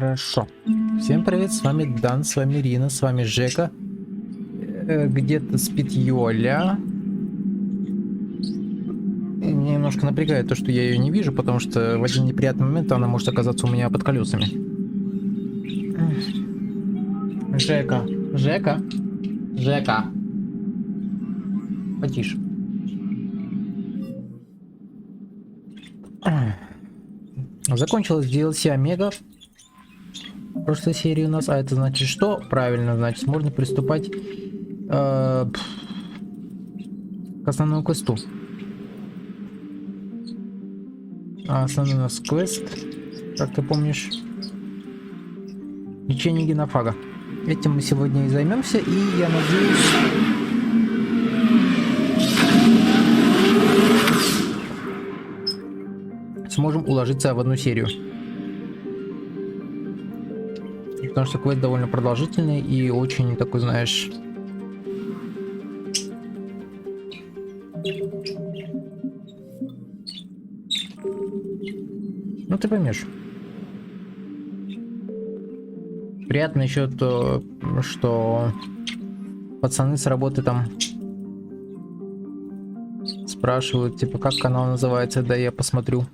Хорошо. Всем привет, с вами Дан, с вами Рина, с вами Жека. Где-то спит Йоля. И меня немножко напрягает то, что я ее не вижу, потому что в один неприятный момент она может оказаться у меня под колесами. Жека, Жека, Жека. Потише. Закончилась DLC Омега в прошлой серии у нас, а это значит что? Правильно, значит можно приступать к основному квесту. А основной у нас квест, как ты помнишь, лечение генофага. Этим мы сегодня и займемся, и я надеюсь... сможем уложиться в одну серию. Потому что квест довольно продолжительный и очень такой, знаешь... ну ты поймешь. Приятно еще то, что пацаны с работы там спрашивают, типа, как канал называется, да я посмотрю.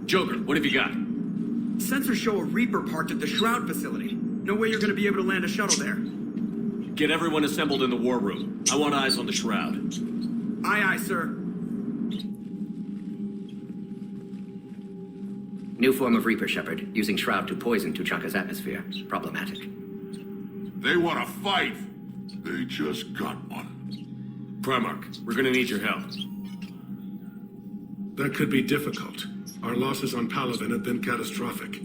Joker, what have you got? Sensors show a Reaper parked at the Shroud facility. No way you're going to be able to land a shuttle there. Get everyone assembled in the war room. I want eyes on the Shroud. Aye, aye, sir. New form of Reaper, Shepard, using Shroud to poison Tuchanka's atmosphere. Problematic. They want to fight. They just got one. Primarch, we're gonna need your help. That could be difficult. Our losses on Palaven have been catastrophic.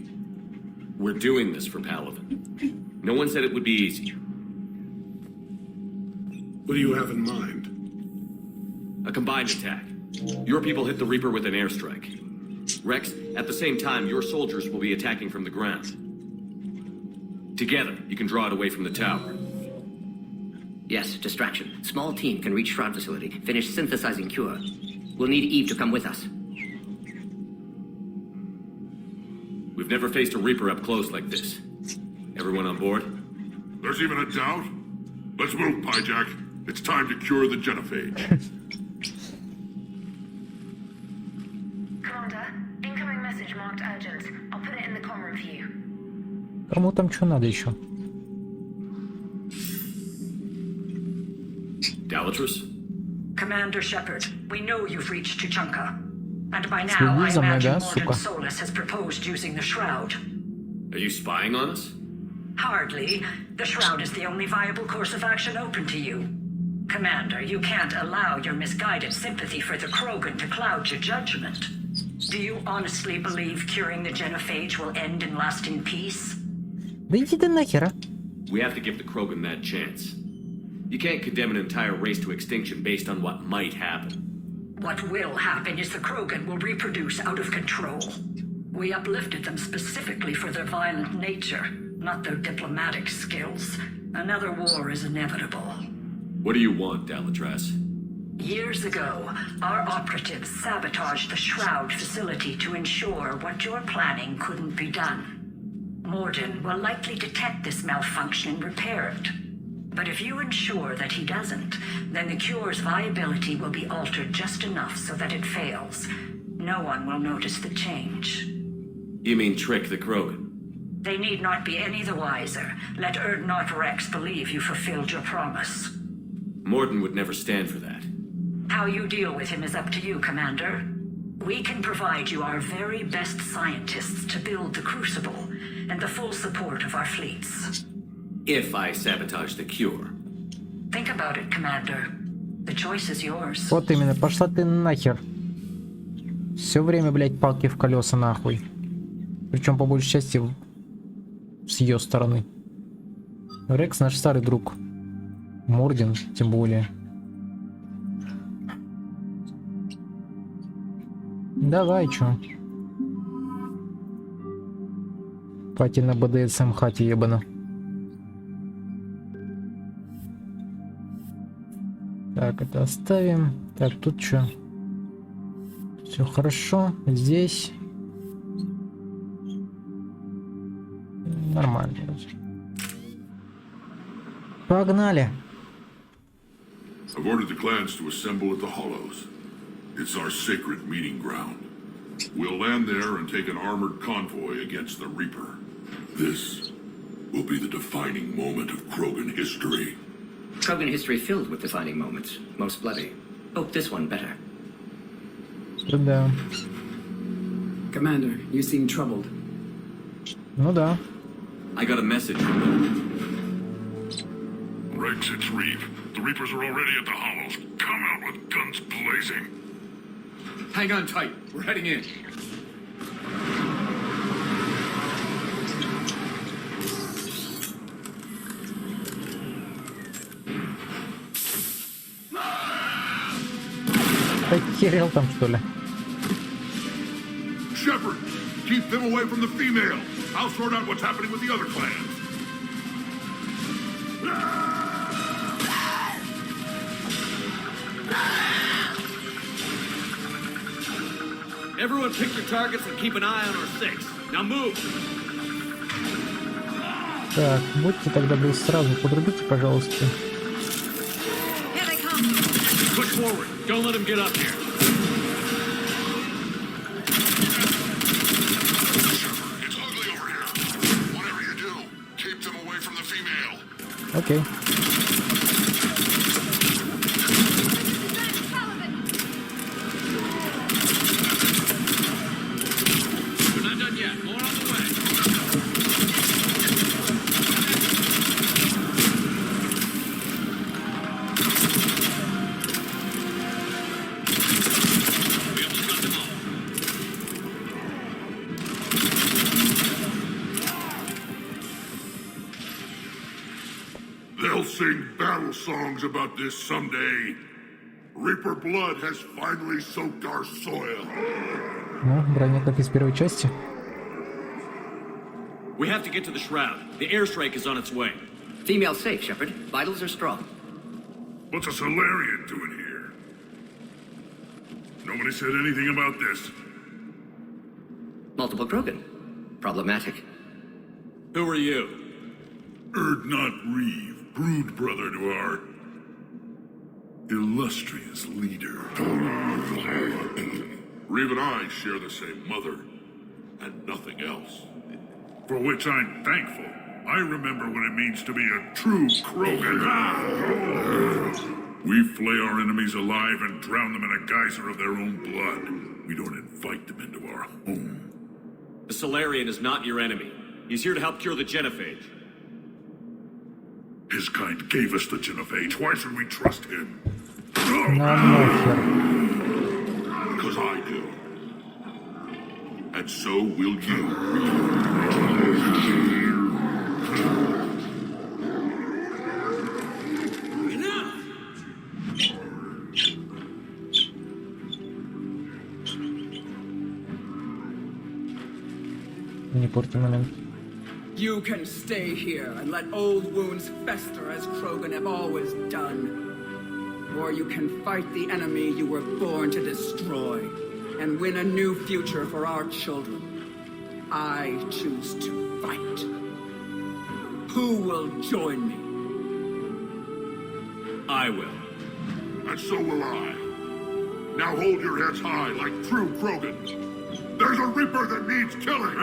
We're doing this for Palaven. No one said it would be easy. What do you have in mind? A combined attack. Your people hit the Reaper with an airstrike. Rex, at the same time, your soldiers will be attacking from the ground. Together, you can draw it away from the tower. Yes, distraction. Small team can reach Shroud facility, finish synthesizing cure. We'll need Eve to come with us. We've never faced a Reaper up close like this. Everyone on board? There's even a doubt? Let's move, Pyjack. It's time to cure the genophage. Commander, incoming message marked urgent. I'll put it in the comm review. Кому там что надо еще? Dalatrus? Commander Shepard, we know you've reached Tучанка. And by now, Следи I за мной, imagine да, Morden сука? Solus has proposed using the Shroud. Are you spying on us? Hardly. The Shroud is the only viable course of action open to you. Commander, you can't allow your misguided sympathy for the Krogan to cloud your judgment. Do you honestly believe curing the genophage will end in lasting peace? Да иди ты нахера. We have to give the Krogan that chance. You can't condemn an entire race to extinction based on what might happen. What will happen is the Krogan will reproduce out of control. We uplifted them specifically for their violent nature, not their diplomatic skills. Another war is inevitable. What do you want, Dalatrus? Years ago, our operatives sabotaged the Shroud facility to ensure what you're planning couldn't be done. Morden will likely detect this malfunction and repair it. But if you ensure that he doesn't, then the cure's viability will be altered just enough so that it fails. No one will notice the change. You mean trick the Krogan? They need not be any the wiser. Let Erdnot Rex believe you fulfilled your promise. Morden would never stand for that. How you deal with him is up to you, Commander. We can provide you our very best scientists to build the Crucible, and the full support of our fleets. If I sabotage the cure. Think about it, Commander. The choice is yours. Вот именно, пошла ты нахер. Все время, блядь, палки в колеса нахуй. Причем по большей части с ее стороны. Рекс наш старый друг. Морден, тем более. Давай, чё? Пати на БДСМ хате ебана. Так, это оставим. Так, тут что? Все хорошо. Здесь нормально. Погнали. I've ordered the clans to assemble at the Hollows. It's our sacred meeting ground. We'll land there and take an armored convoy against the Reaper. This will be the defining moment of Krogan history. Krogan history filled with defining moments, most bloody. Hope this one better. Да. Commander, you seem troubled. Ну да. I got a message from them. Rex, it's Reeve. The Reapers are already at the Hollows. Come out with guns blazing. Hang on tight. We're heading in. Охерел там, что ли? Shepard, keep them away from the female. I'll sort out what's happening with the other clans. Everyone pick your targets and keep an eye on our six. Now move. Так, будьте так добры, сразу подрубите, пожалуйста. Push forward. Don't let them get up here. It's ugly over here. Whatever you do, keep them away from the female. Окей. We're not done yet. More on the way. We almost got them all. They'll sing battle songs about this someday. Reaper blood has finally soaked our soil. Ну, броня как из первой части. We have to get to the shroud. The airstrike is on its way. Female safe, Shepard. Vitals are strong. What's a Solarian doing here? Nobody said anything about this. Multiple Krogan. Problematic. Who are you? Erdnot Reeve, brood brother to our illustrious leader. Reeve and I share the same mother, and nothing else. For which I'm thankful. I remember what it means to be a true Krogan. We flay our enemies alive and drown them in a geyser of their own blood. We don't invite them into our home. The Solarian is not your enemy. He's here to help cure the genophage. His kind gave us the genophage. Why should we trust him? На нахер. Because I do. And so will you. Не порти момент. You can stay here and let old wounds fester as Krogan have always done. Or you can fight the enemy you were born to destroy and win a new future for our children. I choose to fight. Who will join me? I will. And so will I. Now hold your heads high like true Krogans. There's a Reaper that needs killing.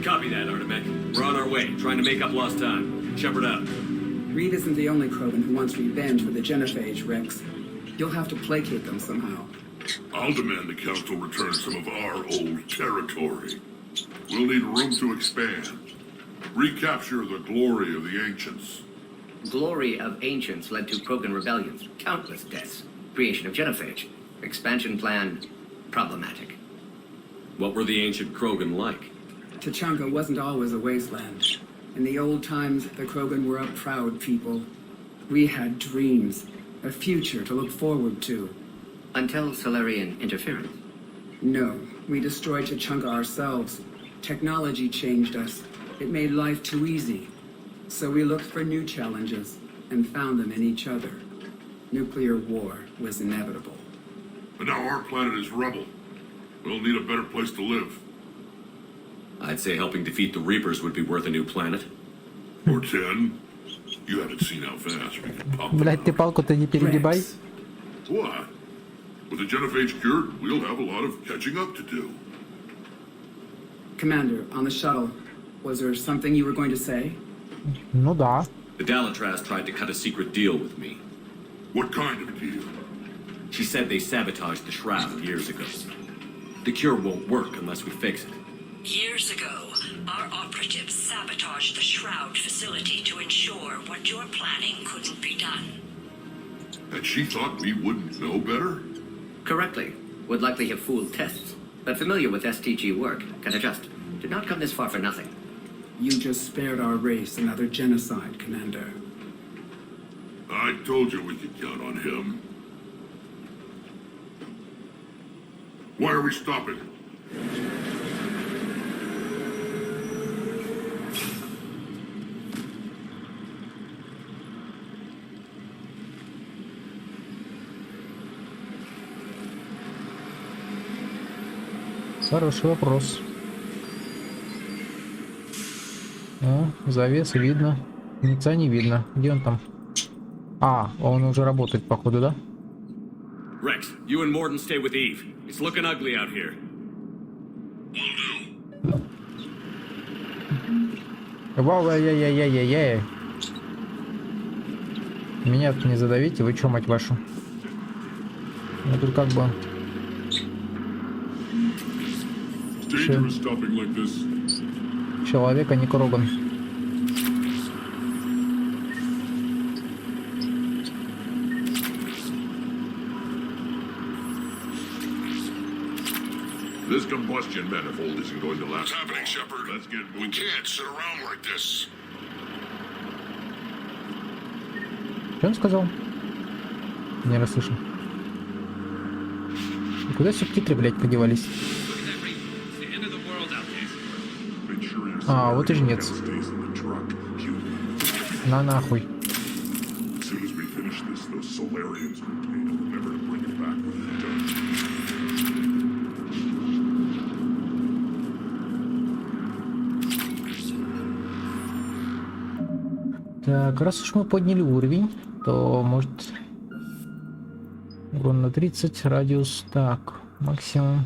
Copy that, Artemek. We're on our way, trying to make up lost time. Shepard out. Reed isn't the only Krogan who wants revenge for the genophage, Rex. You'll have to placate them somehow. I'll demand the Council return some of our old territory. We'll need room to expand. Recapture the glory of the Ancients. Glory of ancients led to Krogan rebellions, countless deaths, creation of genophage. Expansion plan, problematic. What were the ancient Krogan like? Tachanka wasn't always a wasteland. In the old times, the Krogan were a proud people. We had dreams, a future to look forward to. Until Solarian interference. No, we destroyed Tachanka ourselves. Technology changed us. It made life too easy. So we looked for new challenges and found them in each other. Nuclear war was inevitable. But now our planet is rubble. We'll need a better place to live. I'd say helping defeat the Reapers would be worth a new planet. Or 10. You haven't seen how fast we can pop them Блять, ты out. палку-то не перегибай. Rex, What? With the genophage cured, we'll have a lot of catching up to do. Commander, on the shuttle, was there something you were going to say? Ну да. The Dalatraz tried to cut a secret deal with me. What kind of deal? She said they sabotaged the Shroud years ago. The cure won't work unless we fix it. Years ago, our operatives sabotaged the Shroud facility to ensure what you're planning couldn't be done. And she thought we wouldn't know better? Correctly. Would likely have fooled tests. But familiar with STG work, can adjust. Did not come this far for nothing. You just spared our race another genocide, Commander. I told you we could count on him. Why are we stopping? Хороший вопрос. О, завес видно. Яйца не видно. Где он там? А, он уже работает, походу, да? Rex, you and Morden stay with Eve. It's looking ugly out here. Вау, яй-яй-яй-яй-яй. Меня тут не задавите, вы чё, мать вашу? Я тут как бы... Dangerous stopping like this. Человек, а не Кроган. This combustion manifold isn't going to last. What's happening, Shepard? Let's get moving. We can't sit around like this. Что он сказал? Не расслышал. И куда субтитры, блядь, подевались? А, вот и жнец. На нахуй. Так, раз уж мы подняли уровень, то может урон на 30, радиус, так, максимум.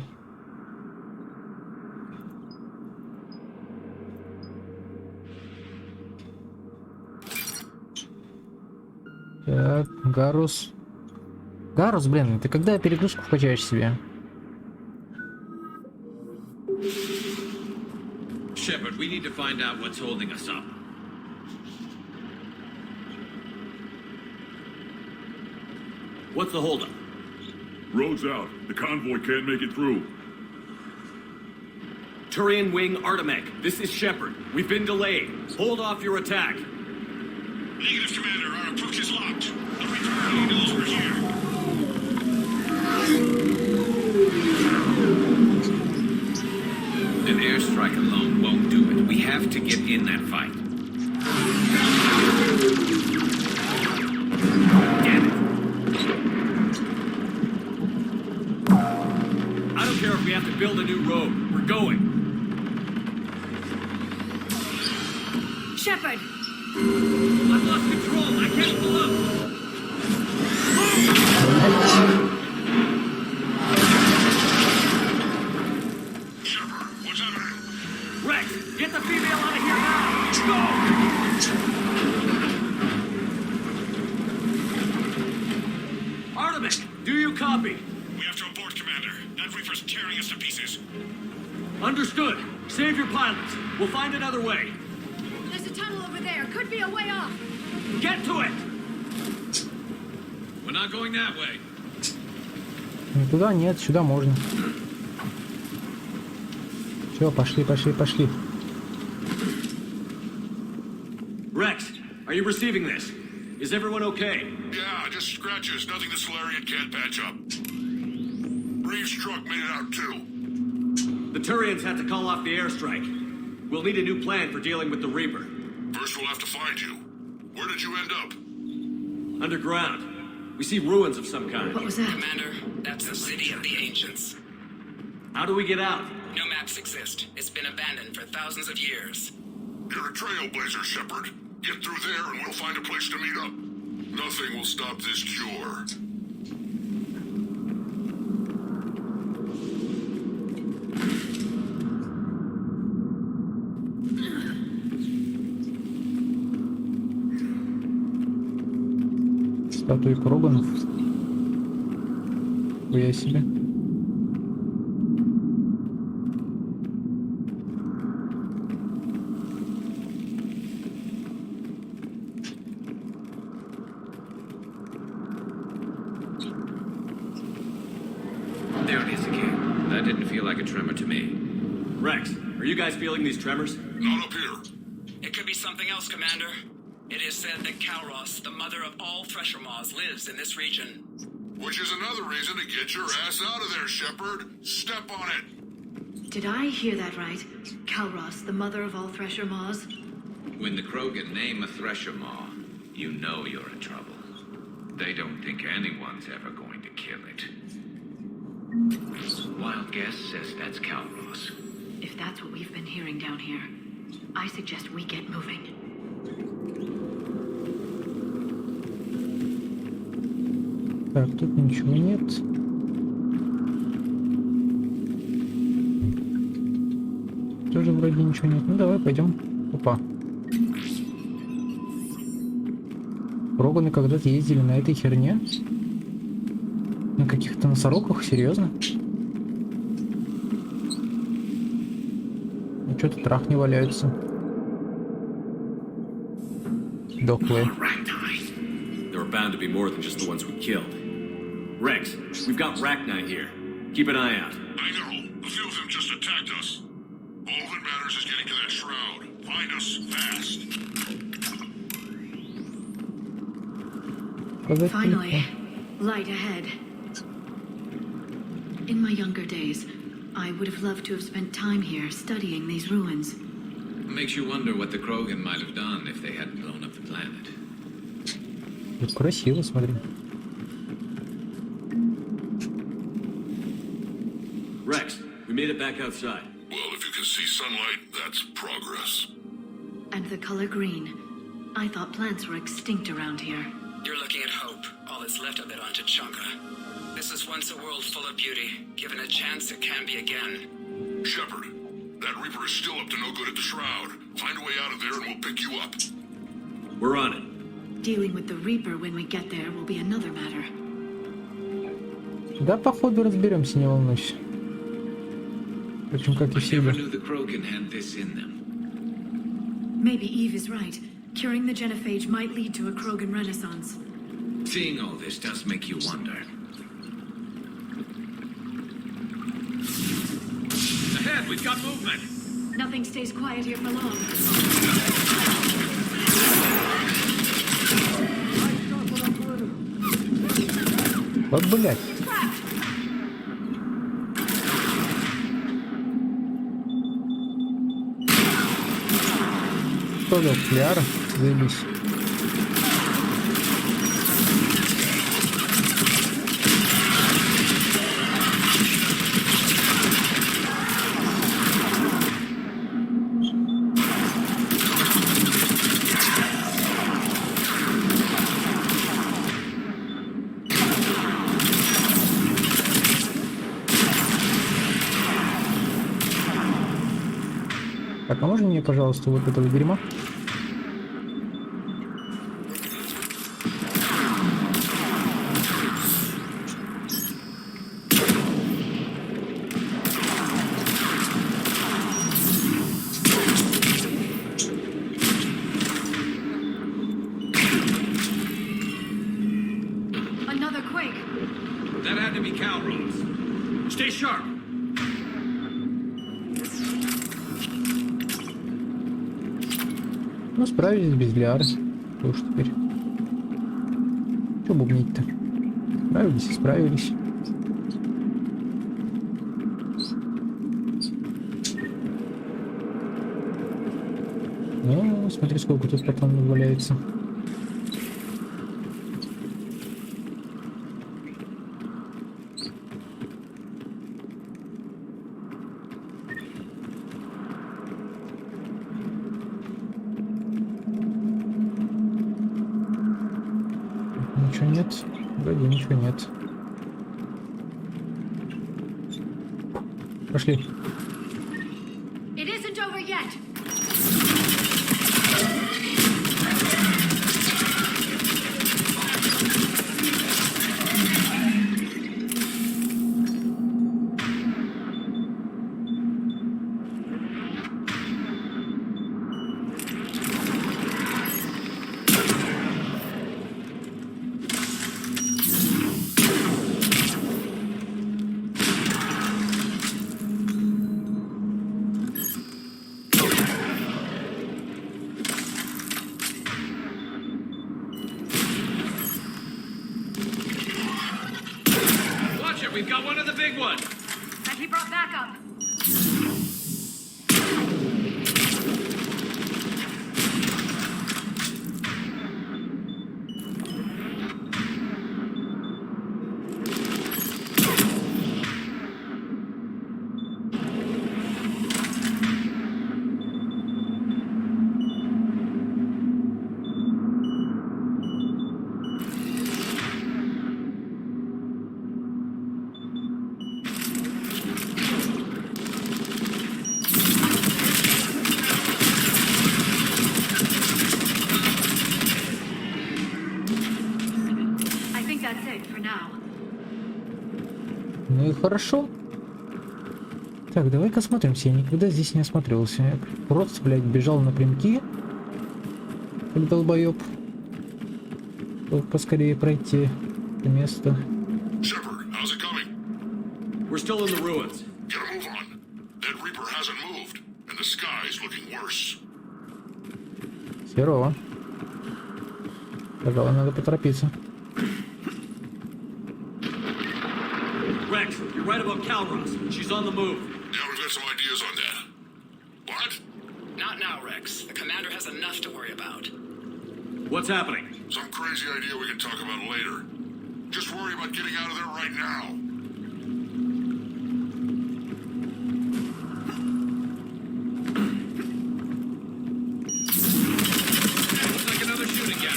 Так, Гарус. Гарус, блин, ты когда перегрузку вкачаешь себе? Shepard, we need to find out what's holding us up. What's the holdup? Road's out. The convoy can't make it through. Turian Wing Artemec, this is Shepard. We've been delayed. Hold off your attack. Negative, Commander. Our approach is locked. The Reaper already knows we're here. An airstrike alone won't do it. We have to get in that fight. Damn it. I don't care if we have to build a new road. We're going. Shepard! I've lost control. I can't pull up. Shepard, what's happening? Rex, get the female out of here now. Go! Artemis, do you copy? We have to abort, Commander. That Reaper's tearing us to pieces. Understood. Save your pilots. We'll find another way. There's a tunnel over there. Could be a way off. Get to it! We're not going that way. Не туда, нет, сюда можно. Все, пошли. Rex, are you receiving this? Is everyone okay? Yeah, just scratches. Nothing the Solarian can't patch up. Reeves' truck made it out too. The Turians had to call off the airstrike. We'll need a new plan for dealing with the Reaper. First we'll have to find you. Where did you end up? Underground. We see ruins of some kind. What was that? Commander, that's the city of the ancients. How do we get out? No maps exist. It's been abandoned for thousands of years. You're a trailblazer, Shepard. Get through there and we'll find a place to meet up. Nothing will stop this cure. Статуи Кроганов. Я себе. There it is again. That didn't feel like a tremor to me. Rex, are you guys feeling these tremors? Not up here. It could be something else, Commander. It is said that Kalros, the mother of all thresher maws, lives in this region. Which is another reason to get your ass out of there, Shepard. Step on it. Did I hear that right? Kalros, the mother of all thresher maws? When the Krogan name a thresher maw, you know you're in trouble. They don't think anyone's ever going to kill it. Wild guess says that's Kalros. If that's what we've been hearing down here, I suggest we get moving. Так, тут ничего нет. Тоже вроде ничего нет. Ну давай пойдем. Опа. Кроганы когда-то ездили на этой херне? На каких-то носорогах? Серьезно? Ну что-то трахни валяются. Дохлые. There were bound to be more than just the ones we killed. Rex, we've got Rachni here. Keep an eye out. I know. A few of them just attacked us. All that matters is getting to that shroud. Find us fast. Finally, light ahead. In my younger days, I would have loved to have spent time here studying these ruins. Makes you wonder what the Krogan might have done if they hadn't blown up the planet. Тут красиво, смотри. Rex, we made it back outside. Well, if you can see sunlight, that's progress. And the color green. I thought plants were extinct around here. You're looking at hope, all that's left of it on Tучанka. This is once a world full of beauty. Given a chance, it can be again. Shepard, that Reaper is still up to no good at the shroud. Find a way out of there and we'll pick you up. We're on it. Dealing with the Reaper when we get there will be another matter. Да, походу разберемся, не волнуйся. Впрочем, как и I never всегда. knew the Krogan had this in them. Maybe Eve is right. Curing the genophage might lead to a Krogan renaissance. Seeing all this does make you wonder. Ahead, we've got movement! Nothing stays quiet here for long. Вот, блядь. Что за фляра? Заебись. Так, а можно мне, пожалуйста, вот этого дерьма? Another quake. That had to be Kalros. Stay sharp. Ну, справились без Лиары. Что уж теперь. Что бубнить-то? Справились и справились. Ну, смотри, сколько тут патронов валяется. Ничего нет. Вроде ничего нет. Пошли. It isn't over yet. Watch it, we've got one of the big ones. And he brought backup. I think that's it for now. Ну и хорошо. Так, давай-ка осмотримся. Я никогда здесь не осматривался. Я просто, блядь, бежал напрямки. Как долбоёб. Чтобы поскорее пройти это место. Shepard, how's it coming? We're still in the ruins. Get a move on. That Reaper hasn't moved, and the sky's looking worse. Херово. Пожалуй, надо поторопиться. Rex, you're right about Calros. She's on the move. Yeah, we've got some ideas on that. What? Not now, Rex. The commander has enough to worry about. What's happening? Some crazy idea we can talk about later. Just worry about getting out of there right now. Looks like another shooting gap.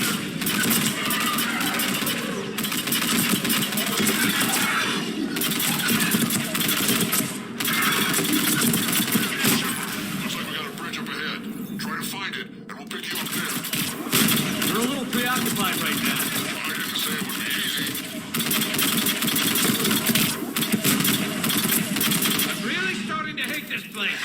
Looks like we got a bridge up ahead. Try to find it, and we'll pick you up there. You're a little preoccupied right now. I didn't say it would be easy. I'm really starting to hate this place.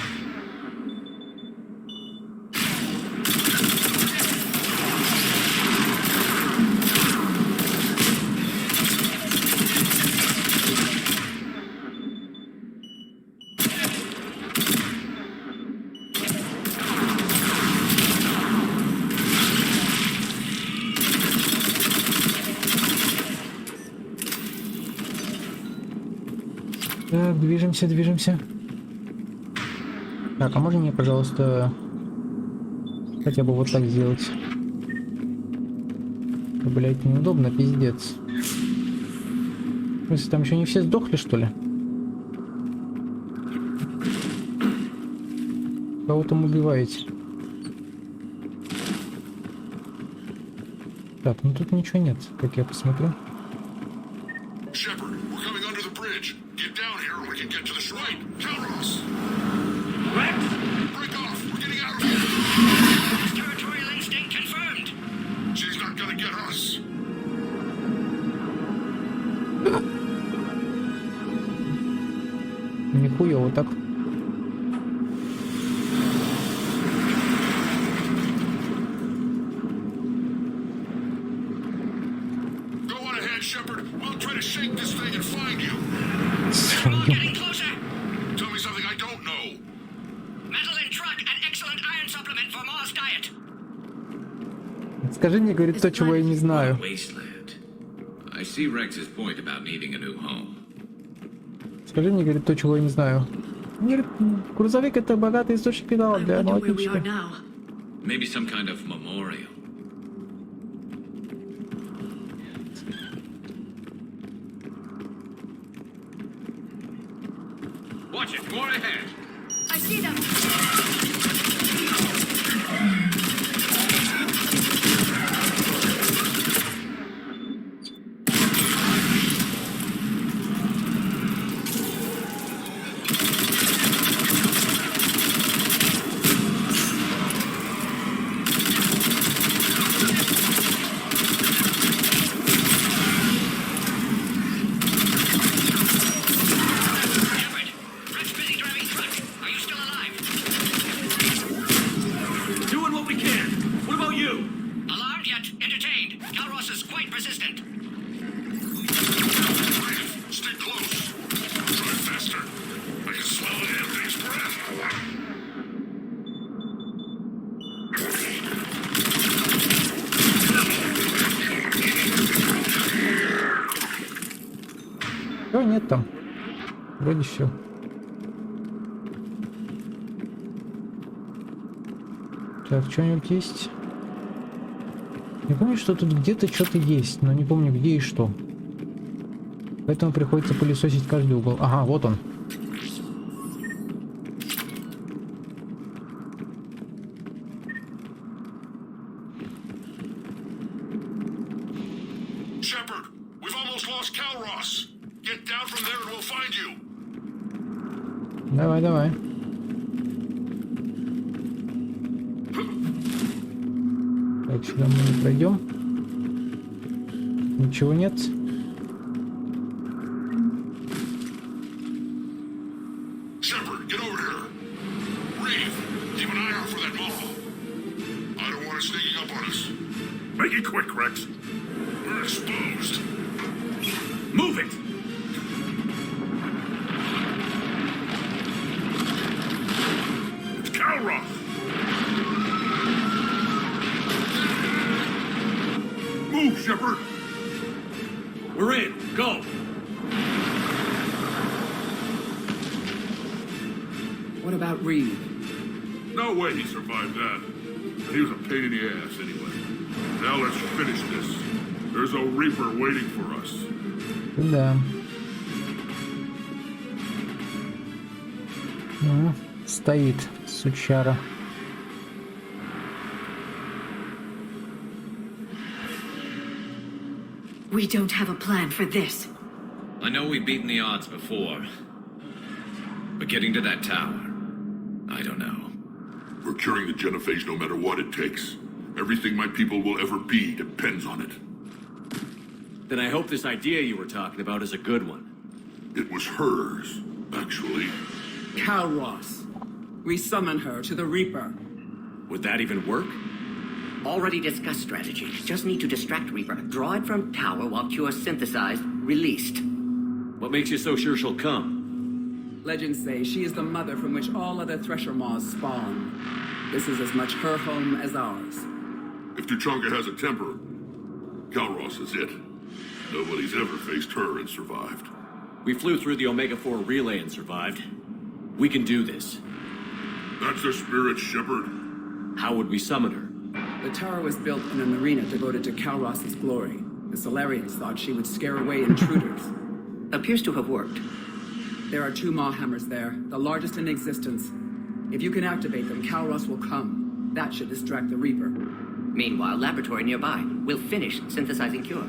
Так, движемся, движемся. Так, а можно мне, пожалуйста, хотя бы вот так сделать? Да, блять, неудобно, пиздец. В смысле, там еще не все сдохли, что ли? Кого там убиваете? Так, ну тут ничего нет, как я посмотрю. Shepard, we're coming under the bridge. Get down here and we can get to the shrine. Calros! Rex! Break off! We're getting out of here! Territorial instinct confirmed. She's not gonna get us. Нихуя вот так. Go on ahead, Shepard. We'll try to shake this thing and find you. We're all getting Скажи мне, говорит, то, чего я не знаю. Wasteland. I see Rex's point about needing a new home. Скажи мне, говорит, то, чего я не знаю. Мне говорит, грузовик это богатый источник металла для молотильщика. Maybe some kind of memorial. Watch it, more ahead. I see them. Doing what we can. What about you? Alarmed yet entertained. Calros is quite persistent. Stay close. Drive faster. I can smell the damn thing's breath. Чего нет там? Вроде все. Так, что-нибудь есть? Я помню, что тут где-то что-то есть, но не помню где и что. Поэтому приходится пылесосить каждый угол. Ага, вот он. Shepard, we've almost lost Calros. Get down from there and we'll find you. Давай, давай. Так, сюда мы не пройдем. Ничего нет. Shepard, get over here. Reeve, keep an eye out for that mall. I don't want it sneaking up on us. Make it quick, Rex. We're exposed. Move it! It's Calros. Move, Shepard. We're in. Go. What about Reeve? No way he survived that. And he was a pain in the ass anyway. Now let's finish this. There's a Reaper waiting for us. Да. Ну, стоит, сучара. We don't have a plan for this. I know we've beaten the odds before, but getting to that tower, I don't know. We're curing the genophage no matter what it takes. Everything my people will ever be depends on it. Then I hope this idea you were talking about is a good one. It was hers, actually. Calros. We summon her to the Reaper. Would that even work? Already discussed strategy. Just need to distract Reaper. Draw it from tower while Cure synthesized, released. What makes you so sure she'll come? Legends say she is the mother from which all other Thresher Maws spawn. This is as much her home as ours. If Tучанка has a temper, Calros is it. Nobody's ever faced her and survived. We flew through the Omega-4 relay and survived. We can do this. That's her spirit, Shepard. How would we summon her? The tower was built in an arena devoted to Calros' glory. The Solarians thought she would scare away intruders. Appears to have worked. There are 2 Maw hammers there, the largest in existence. If you can activate them, Calros will come. That should distract the Reaper. Meanwhile, laboratory nearby. We'll finish synthesizing Cure.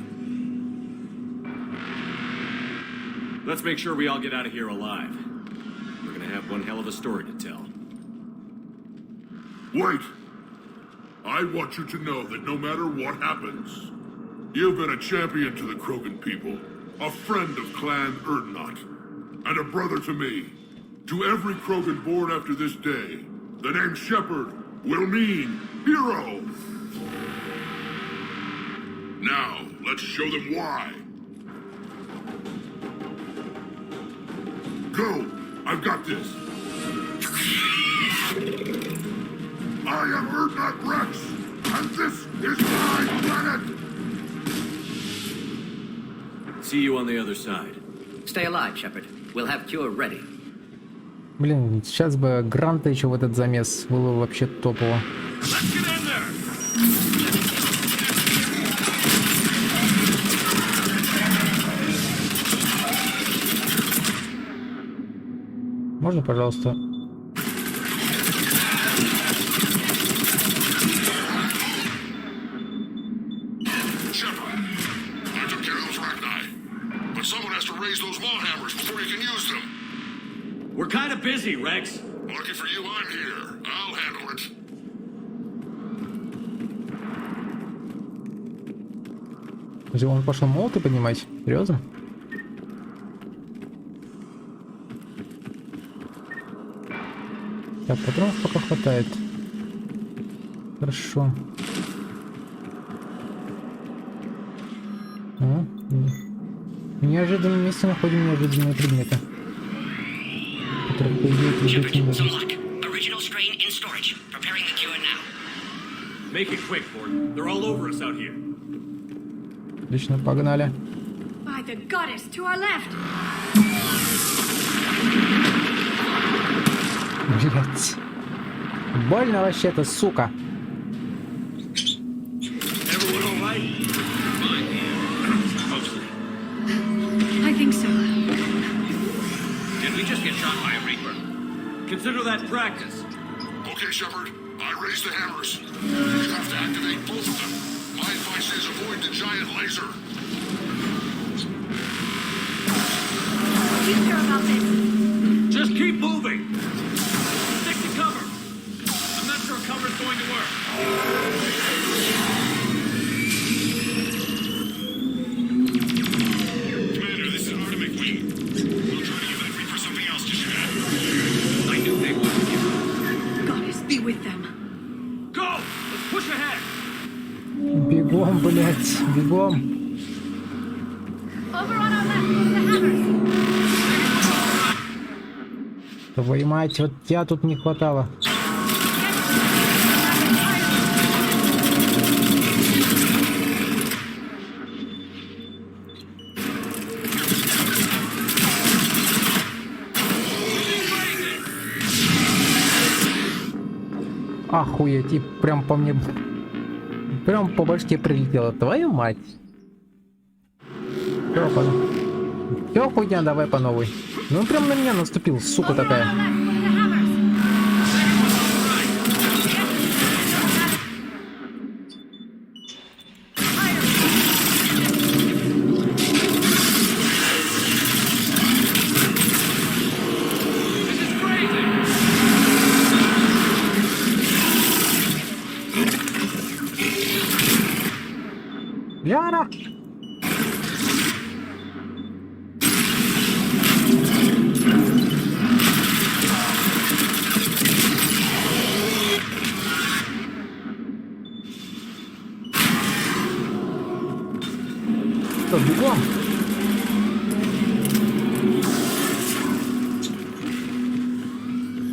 Let's make sure we all get out of here alive. We're gonna have one hell of a story to tell. Wait! I want you to know that no matter what happens, you've been a champion to the Krogan people, a friend of Clan Erdnot, and a brother to me. To every Krogan born after this day, the name Shepard will mean hero! Now, let's show them why. Go! I've got this! I am Erdnot Rex, and this is my See you on the other side. Stay alive, Shepard. We'll have cure ready. Блин, сейчас бы гранта еще в этот замес было вообще топово. Let's get in there! Можно, пожалуйста? Shepard, I took care of those Rachni. But someone has to raise those maw hammers before you can use them. We're kind of busy, Rex. Lucky for you, I'm here. I'll handle it. Он пошел молоты поднимать? Серьезно? Так, патронов пока хватает. Хорошо. В неожиданном месте находим неожиданные предметы, которые, по идее, быть не нужны. Original strain in storage. Preparing the cure now. Make it quick, Gordon. They're all over us out here. Отлично, погнали. By the goddess, to our left! Блять. Больно вообще-то, сука. Everyone all right? Fine here. Mostly. I think so. Did we just get shot by a Reaper? Consider that practice. Okay, Shepard. I raised the hammers. You have to activate both of them. My advice is avoid the giant laser. Are you sure about this? Just keep moving. Stick to cover. I'm not sure cover's going to work. Commander, this is Artemic Wing. We'll try to give that Reaper something else to shoot at. I knew they would. Goddess, be with them. Go! Let's push ahead. Бегом, блять, бегом. Over on our left, the hammers! Твою мать, вот тебя тут не хватало. Охуеть, и прям по мне... Прям по башке прилетело. Твою мать. Всё, хуйня, давай по новой. Ну прям на меня наступил, сука такая. Яра! Что, бегом?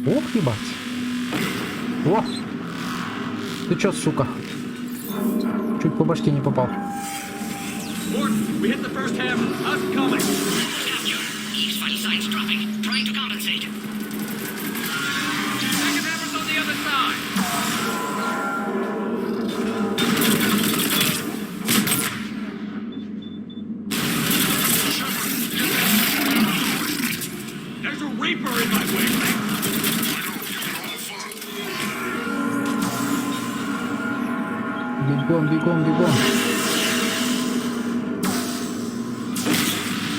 Ох, ебать. О! Ты чё, сука? Чуть по башке не попал. Gordon, we hit the first hammer. How's it coming? Capture. Eve's vital signs dropping. Trying to compensate. Second hammer's on the other side. There's a Reaper in my way. Бегом, бегом, бегом.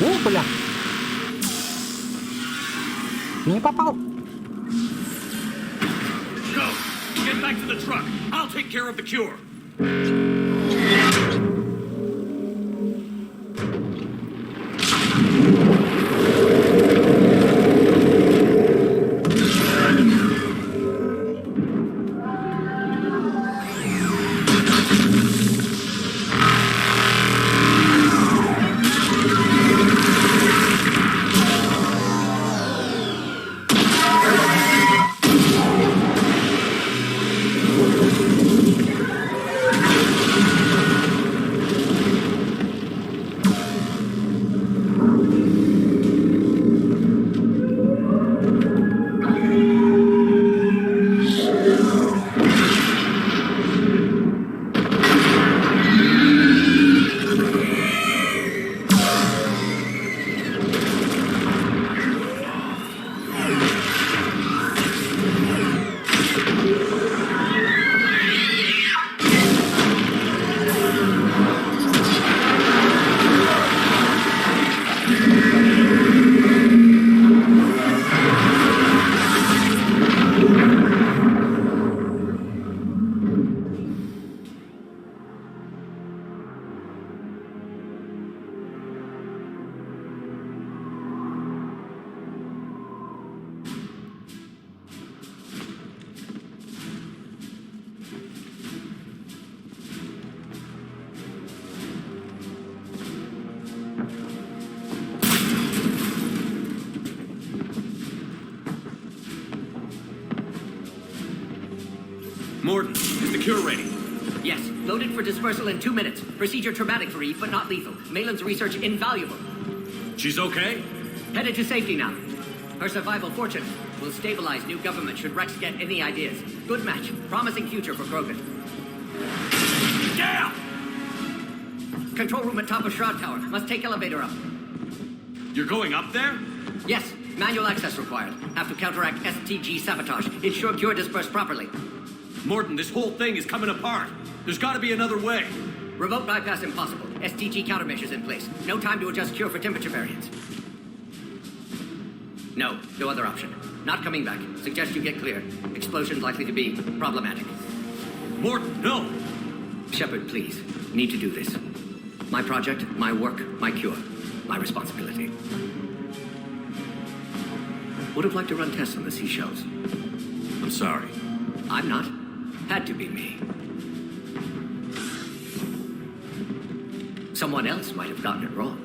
О, бля. Не попал. Go. Get back to the truck. I'll take care of the cure. Morton, is the cure ready? Yes, loaded for dispersal in 2 minutes. Procedure traumatic for Eve, but not lethal. Malin's research invaluable. She's okay? Headed to safety now. Her survival fortunate. Will stabilize new government should Rex get any ideas. Good match. Promising future for Krogan. Yeah! Control room at top of Shroud Tower. Must take elevator up. You're going up there? Yes, manual access required. Have to counteract STG sabotage. Ensure cure dispersed properly. Morton, this whole thing is coming apart. There's gotta be another way. Remote bypass impossible. STG countermeasures in place. No time to adjust cure for temperature variance. No other option. Not coming back. Suggest you get clear. Explosions likely to be problematic. Morton, no! Shepard, please. Need to do this. My project, my work, my cure. My responsibility. Would have liked to run tests on the seashells. I'm sorry. I'm not. Had to be me. Someone else might have gotten it wrong.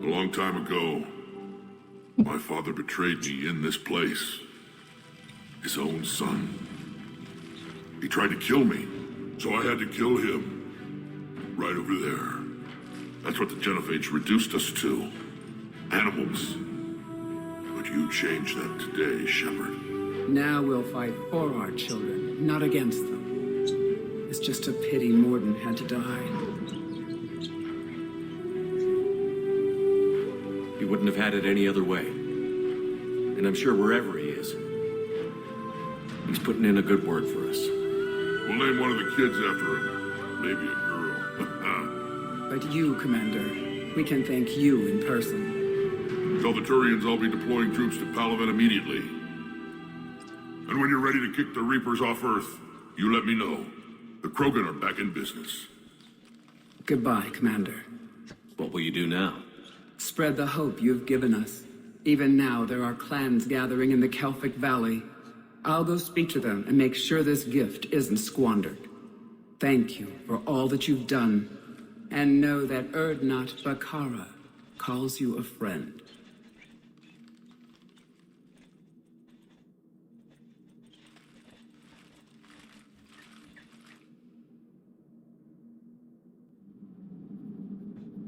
A long time ago, my father betrayed me in this place. His own son. He tried to kill me, so I had to kill him. Right over there. That's what the genophage reduced us to. Animals. But you changed that today, Shepard. Now we'll fight for our children, not against them. It's just a pity Morden had to die. He wouldn't have had it any other way. And I'm sure wherever he is, he's putting in a good word for us. We'll name one of the kids after him. Maybe a girl. But you, Commander, we can thank you in person. Tell the Turians I'll be deploying troops to Palaven immediately. And when you're ready to kick the Reapers off Earth, you let me know. The Krogan are back in business. Goodbye, Commander. What will you do now? Spread the hope you've given us. Even now, there are clans gathering in the Kelphic Valley. I'll go speak to them and make sure this gift isn't squandered. Thank you for all that you've done. And know that Erdnot Bakara calls you a friend.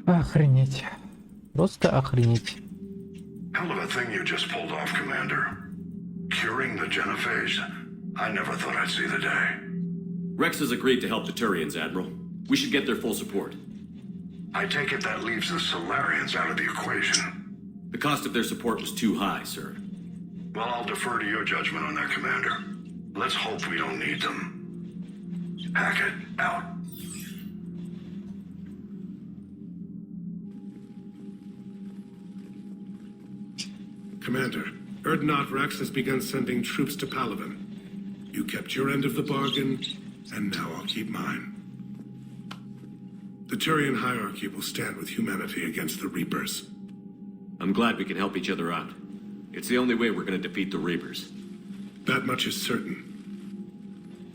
Охренеть. Просто охренеть. Hell of a thing you just pulled off, Commander. Curing the genophage. I never thought I'd see the day. Rex has agreed to help the Turians, Admiral. We should get their full support. I take it that leaves the Solarians out of the equation. The cost of their support was too high, sir. Well, I'll defer to your judgment on that, Commander. Let's hope we don't need them. Hackett, out. Commander, Erdnot Rex has begun sending troops to Palaven. You kept your end of the bargain, and now I'll keep mine. The Turian hierarchy will stand with humanity against the Reapers. I'm glad we can help each other out. It's the only way we're gonna defeat the Reapers. That much is certain.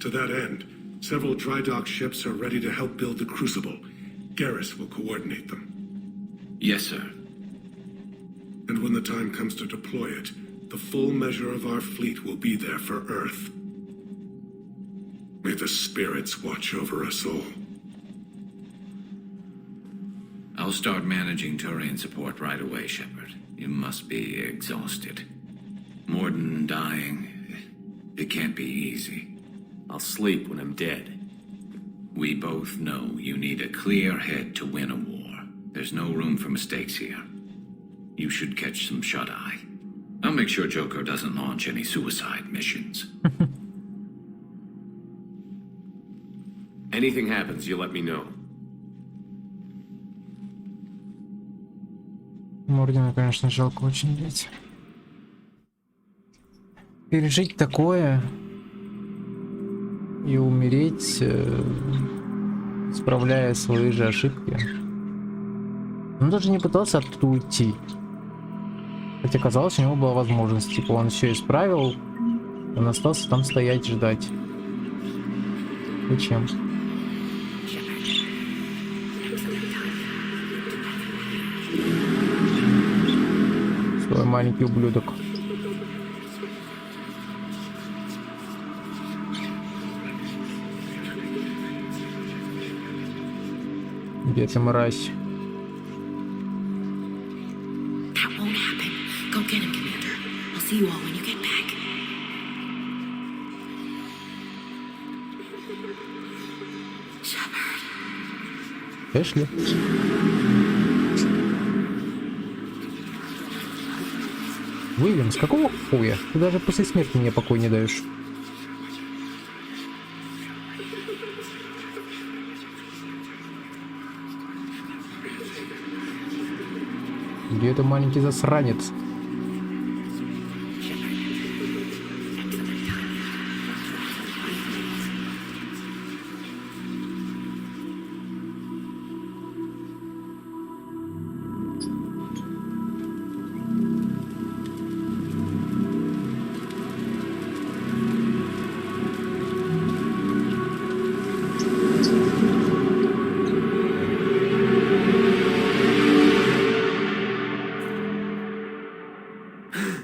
To that end, several dry dock ships are ready to help build the Crucible. Garrus will coordinate them. Yes, sir. And when the time comes to deploy it, the full measure of our fleet will be there for Earth. May the spirits watch over us all. I'll start managing Turian support right away, Shepard. You must be exhausted. Morden dying. It can't be easy. I'll sleep when I'm dead. We both know you need a clear head to win a war. There's no room for mistakes here. You should catch some shut-eye. I'll make sure Joker doesn't launch any suicide missions. Anything happens, you let me know. Мордина, конечно, жалко очень, блядь. Пережить такое и умереть, исправляя свои же ошибки. Он даже не пытался оттуда уйти. Хотя казалось, у него была возможность. Типа он все исправил, он остался там стоять, ждать. Зачем? Свой маленький ублюдок. Где ты, мразь? That won't happen. Go get him, Commander. I'll see you all when you get back. Shepard. Эшли? Уильям, с какого хуя? Ты даже после смерти мне покой не даешь. Где это маленький засранец?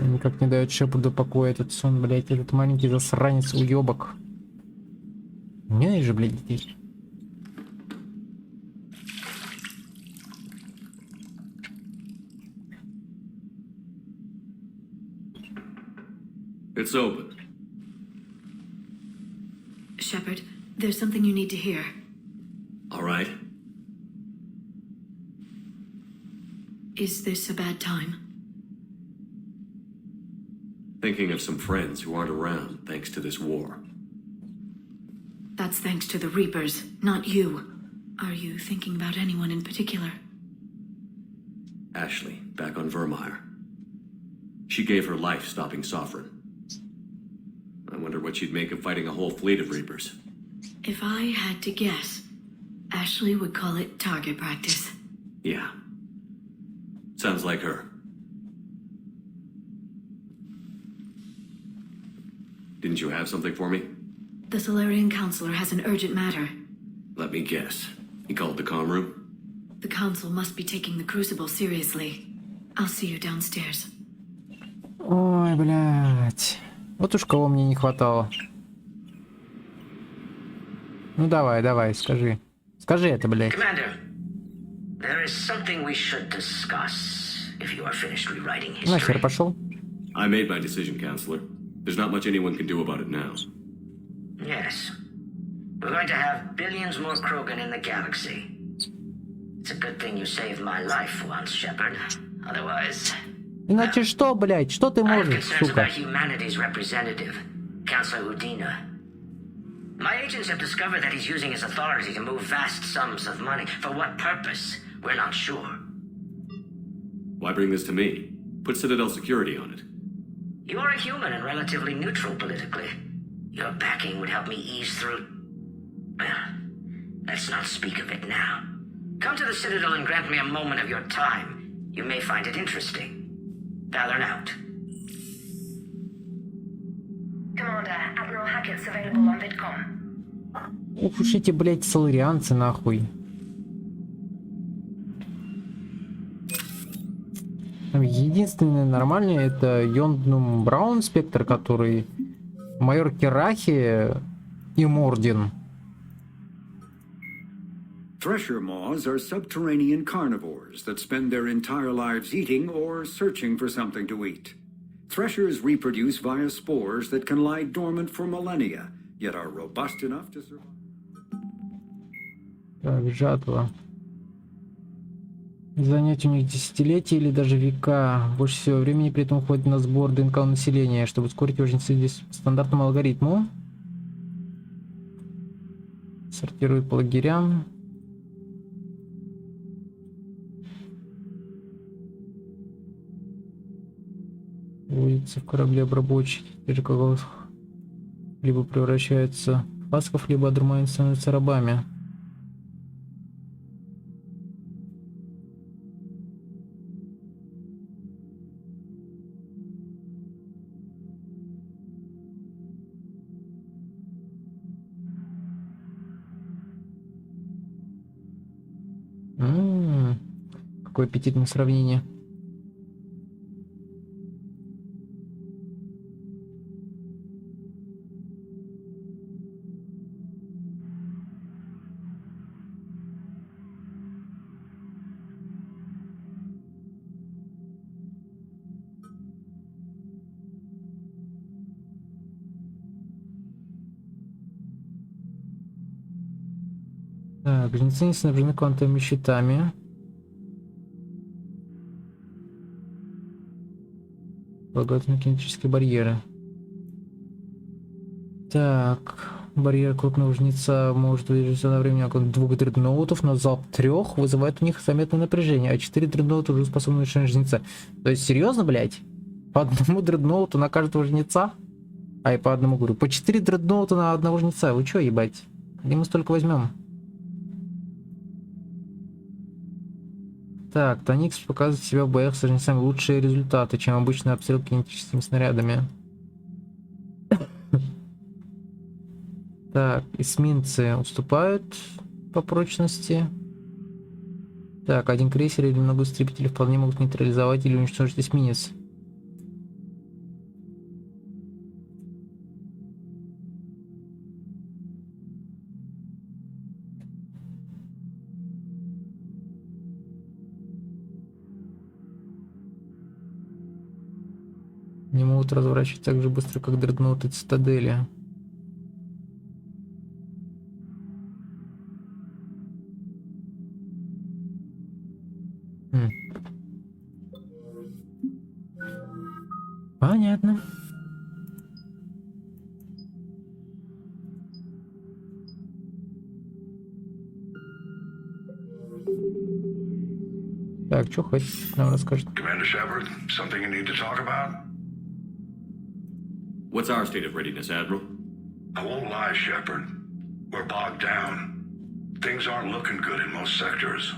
Никак не дает Шепарду покоя этот сон, блядь, этот маленький засранец, уёбок. Ненавижу, блядь, детей. It's open. Shepard, there's something you need to hear. All right. Is this a bad time? Thinking of some friends who aren't around thanks to this war. That's thanks to the Reapers, not you. Are you thinking about anyone in particular? Ashley, back on Vermeer. She gave her life stopping Sovereign. I wonder what she'd make of fighting a whole fleet of Reapers. If I had to guess, Ashley would call it target practice. Yeah. Sounds like her. Didn't you have something for me? The Solarian Counselor has an urgent matter. Let me guess. He called the comm room? The Council must be taking the Crucible seriously. I'll see you downstairs. Ой, блядь. Вот уж кого мне не хватало. Ну давай, давай, скажи. Скажи это, блядь. Commander, there is something we should discuss if you are finished rewriting history. Нахер пошел? I made my decision, Counselor. There's not much anyone can do about it now. Yes. We're going to have billions more Krogan in the galaxy. It's a good thing you saved my life once, Shepard. Otherwise... Иначе что, блядь? Что ты I have можешь, concerns сука? about humanity's representative, Councillor Udina. My agents have discovered that he's using his authority to move vast sums of money. For what purpose? We're not sure. Why bring this to me? Put Citadel security on it. You are a human and relatively neutral politically. Your backing would help me ease through... Well, let's not speak of it now. Come to the Citadel and grant me a moment of your time. You may find it interesting. Valorn out. Commander, Admiral Hackett's available on Vidcom. Ух уж эти, блядь, соларианцы, нахуй. Единственный нормальный это Йонднум Браун Спектр, который майор Кирахи и Мордин. Thresher moths are subterranean carnivores that spend their entire lives eating or searching for something to eat. Threshers reproduce via spores that can lie dormant for millennia, yet are robust enough to survive. Так, жатва. Занять у них десятилетия или даже века. Больше всего времени при этом уходит на сбор ДНК у населения, чтобы ускорить его здесь по стандартному алгоритму. Сортирует по лагерям. Вводится в корабли-обработчики, либо превращаются в пасков, либо одурманят, становятся рабами. Какое аппетитное сравнение. Так, жнецы не снабжены квантовыми щитами. Полагаются на кинетические барьеры. Так, барьер крупного жнеца может выдержать одновременно около 2 дредноутов, но залп 3 вызывает у них заметное напряжение, а 4 дредноута уже способны на жнеца. То есть серьезно, блядь? По одному дредноуту на каждого жнеца? А и по одному, говорю, по 4 дредноута на одного жнеца. Вы чё, ебать? Где мы столько возьмем? Так, Тоникс показывает себя в боях с жнецами лучшие результаты, чем обычный обстрел кинетическими снарядами. Так, эсминцы уступают по прочности. Так, один крейсер или много истребителей вполне могут нейтрализовать или уничтожить эсминец. Не могут разворачивать так же быстро, как дредноуты цитадели. Понятно. Так, что хоть нам расскажет? Commander Shepard, something you need to talk about? What's our state of readiness, Admiral? I won't lie, Shepard. We're bogged down. Things aren't looking good in most sectors.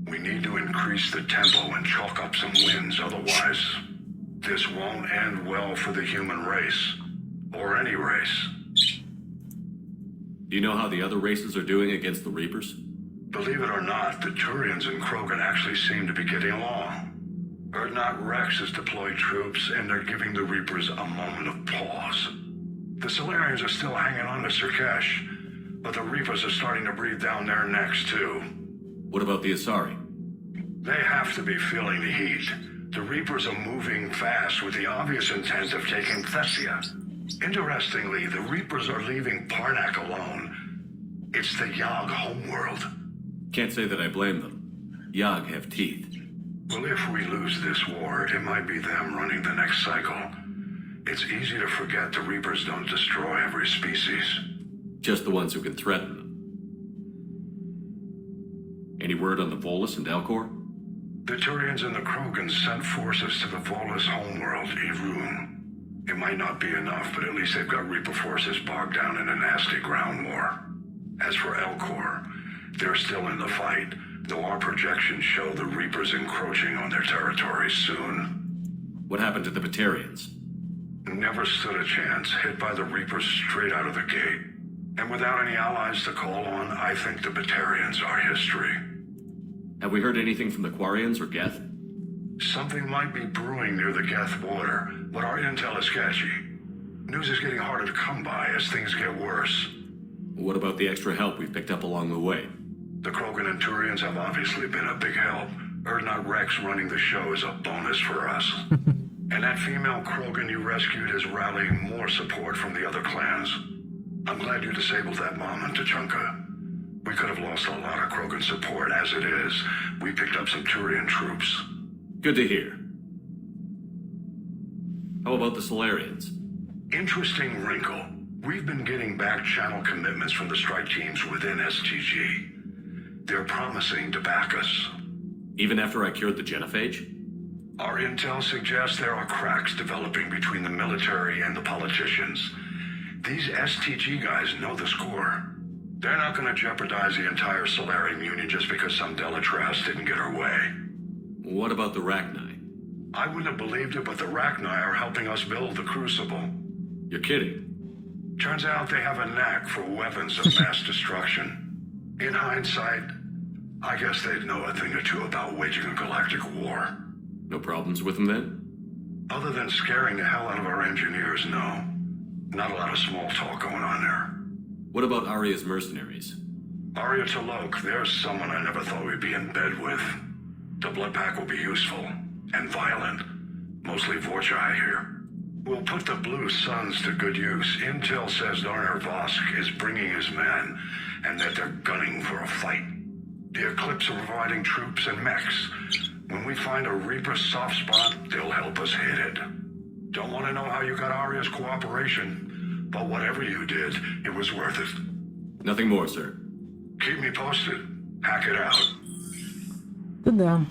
We need to increase the tempo and chalk up some wins, otherwise this won't end well for the human race. Or any race. Do you know how the other races are doing against the Reapers? Believe it or not, the Turians and Krogan actually seem to be getting along. Urdnot Rex has deployed troops, and they're giving the Reapers a moment of pause. The Solarians are still hanging on to Sirkesh, but the Reapers are starting to breathe down their necks, too. What about the Asari? They have to be feeling the heat. The Reapers are moving fast with the obvious intent of taking Thessia. Interestingly, the Reapers are leaving Parnak alone. It's the Yogg homeworld. Can't say that I blame them. Yogg have teeth. Well, if we lose this war, it might be them running the next cycle. It's easy to forget the Reapers don't destroy every species. Just the ones who can threaten them. Any word on the Volus and Elcor? The Turians and the Krogans sent forces to the Volus homeworld, Irun. It might not be enough, but at least they've got Reaper forces bogged down in a nasty ground war. As for Elcor, they're still in the fight, though our projections show the Reapers encroaching on their territory soon. What happened to the Batarians? Never stood a chance, hit by the Reapers straight out of the gate. And without any allies to call on, I think the Batarians are history. Have we heard anything from the Quarians or Geth? Something might be brewing near the Geth border, but our intel is sketchy. News is getting harder to come by as things get worse. What about the extra help we've picked up along the way? The Krogan and Turians have obviously been a big help. Erdnot Rex running the show is a bonus for us. And that female Krogan you rescued is rallying more support from the other clans. I'm glad you disabled that mom in Tучанка. We could have lost a lot of Krogan support as it is. We picked up some Turian troops. Good to hear. How about the Solarians? Interesting wrinkle. We've been getting back channel commitments from the strike teams within STG. They're promising to back us. Even after I cured the genophage? Our intel suggests there are cracks developing between the military and the politicians. These STG guys know the score. They're not going to jeopardize the entire Solarian Union just because some Delatras didn't get her way. What about the Rachni? I wouldn't have believed it, but the Rachni are helping us build the Crucible. You're kidding. Turns out they have a knack for weapons of mass destruction. In hindsight, I guess they'd know a thing or two about waging a galactic war. No problems with them then? Other than scaring the hell out of our engineers, no. Not a lot of small talk going on there. What about Arya's mercenaries? Arya Talok, there's someone I never thought we'd be in bed with. The blood pack will be useful. And violent. Mostly Vorchai here. We'll put the Blue Suns to good use. Intel says Darner Vosk is bringing his men, and that they're gunning for a fight. The Eclipse are providing troops and mechs. When we find a Reaper soft spot, they'll help us hit it. Don't want to know how you got Arya's cooperation, but whatever you did, it was worth it. Nothing more, sir. Keep me posted. Hack it out. Да.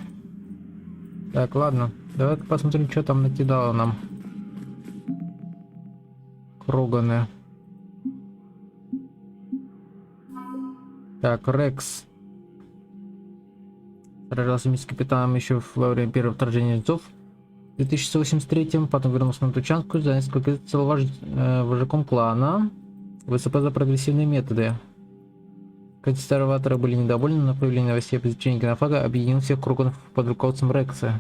Так, ладно. Давай-ка посмотрим, что там накидало нам Кроганы. Так, Рекс. Сражался вместе с капитаном еще во время первого вторжения жнецов в 2083, потом вернулся на Тучанку, за несколько лет стал вожаком клана. ВСП за прогрессивные методы. Консерваторы были недовольны, но появление новостей об изучении генофага объединил всех Кроганов под руководством Рекса.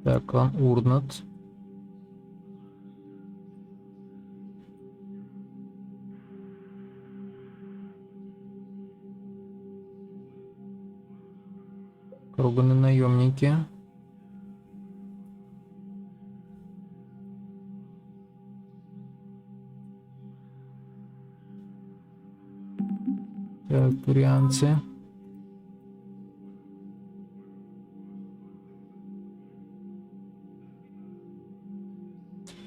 Так, клан Урнат. Кроганы наемники. Так, турианцы.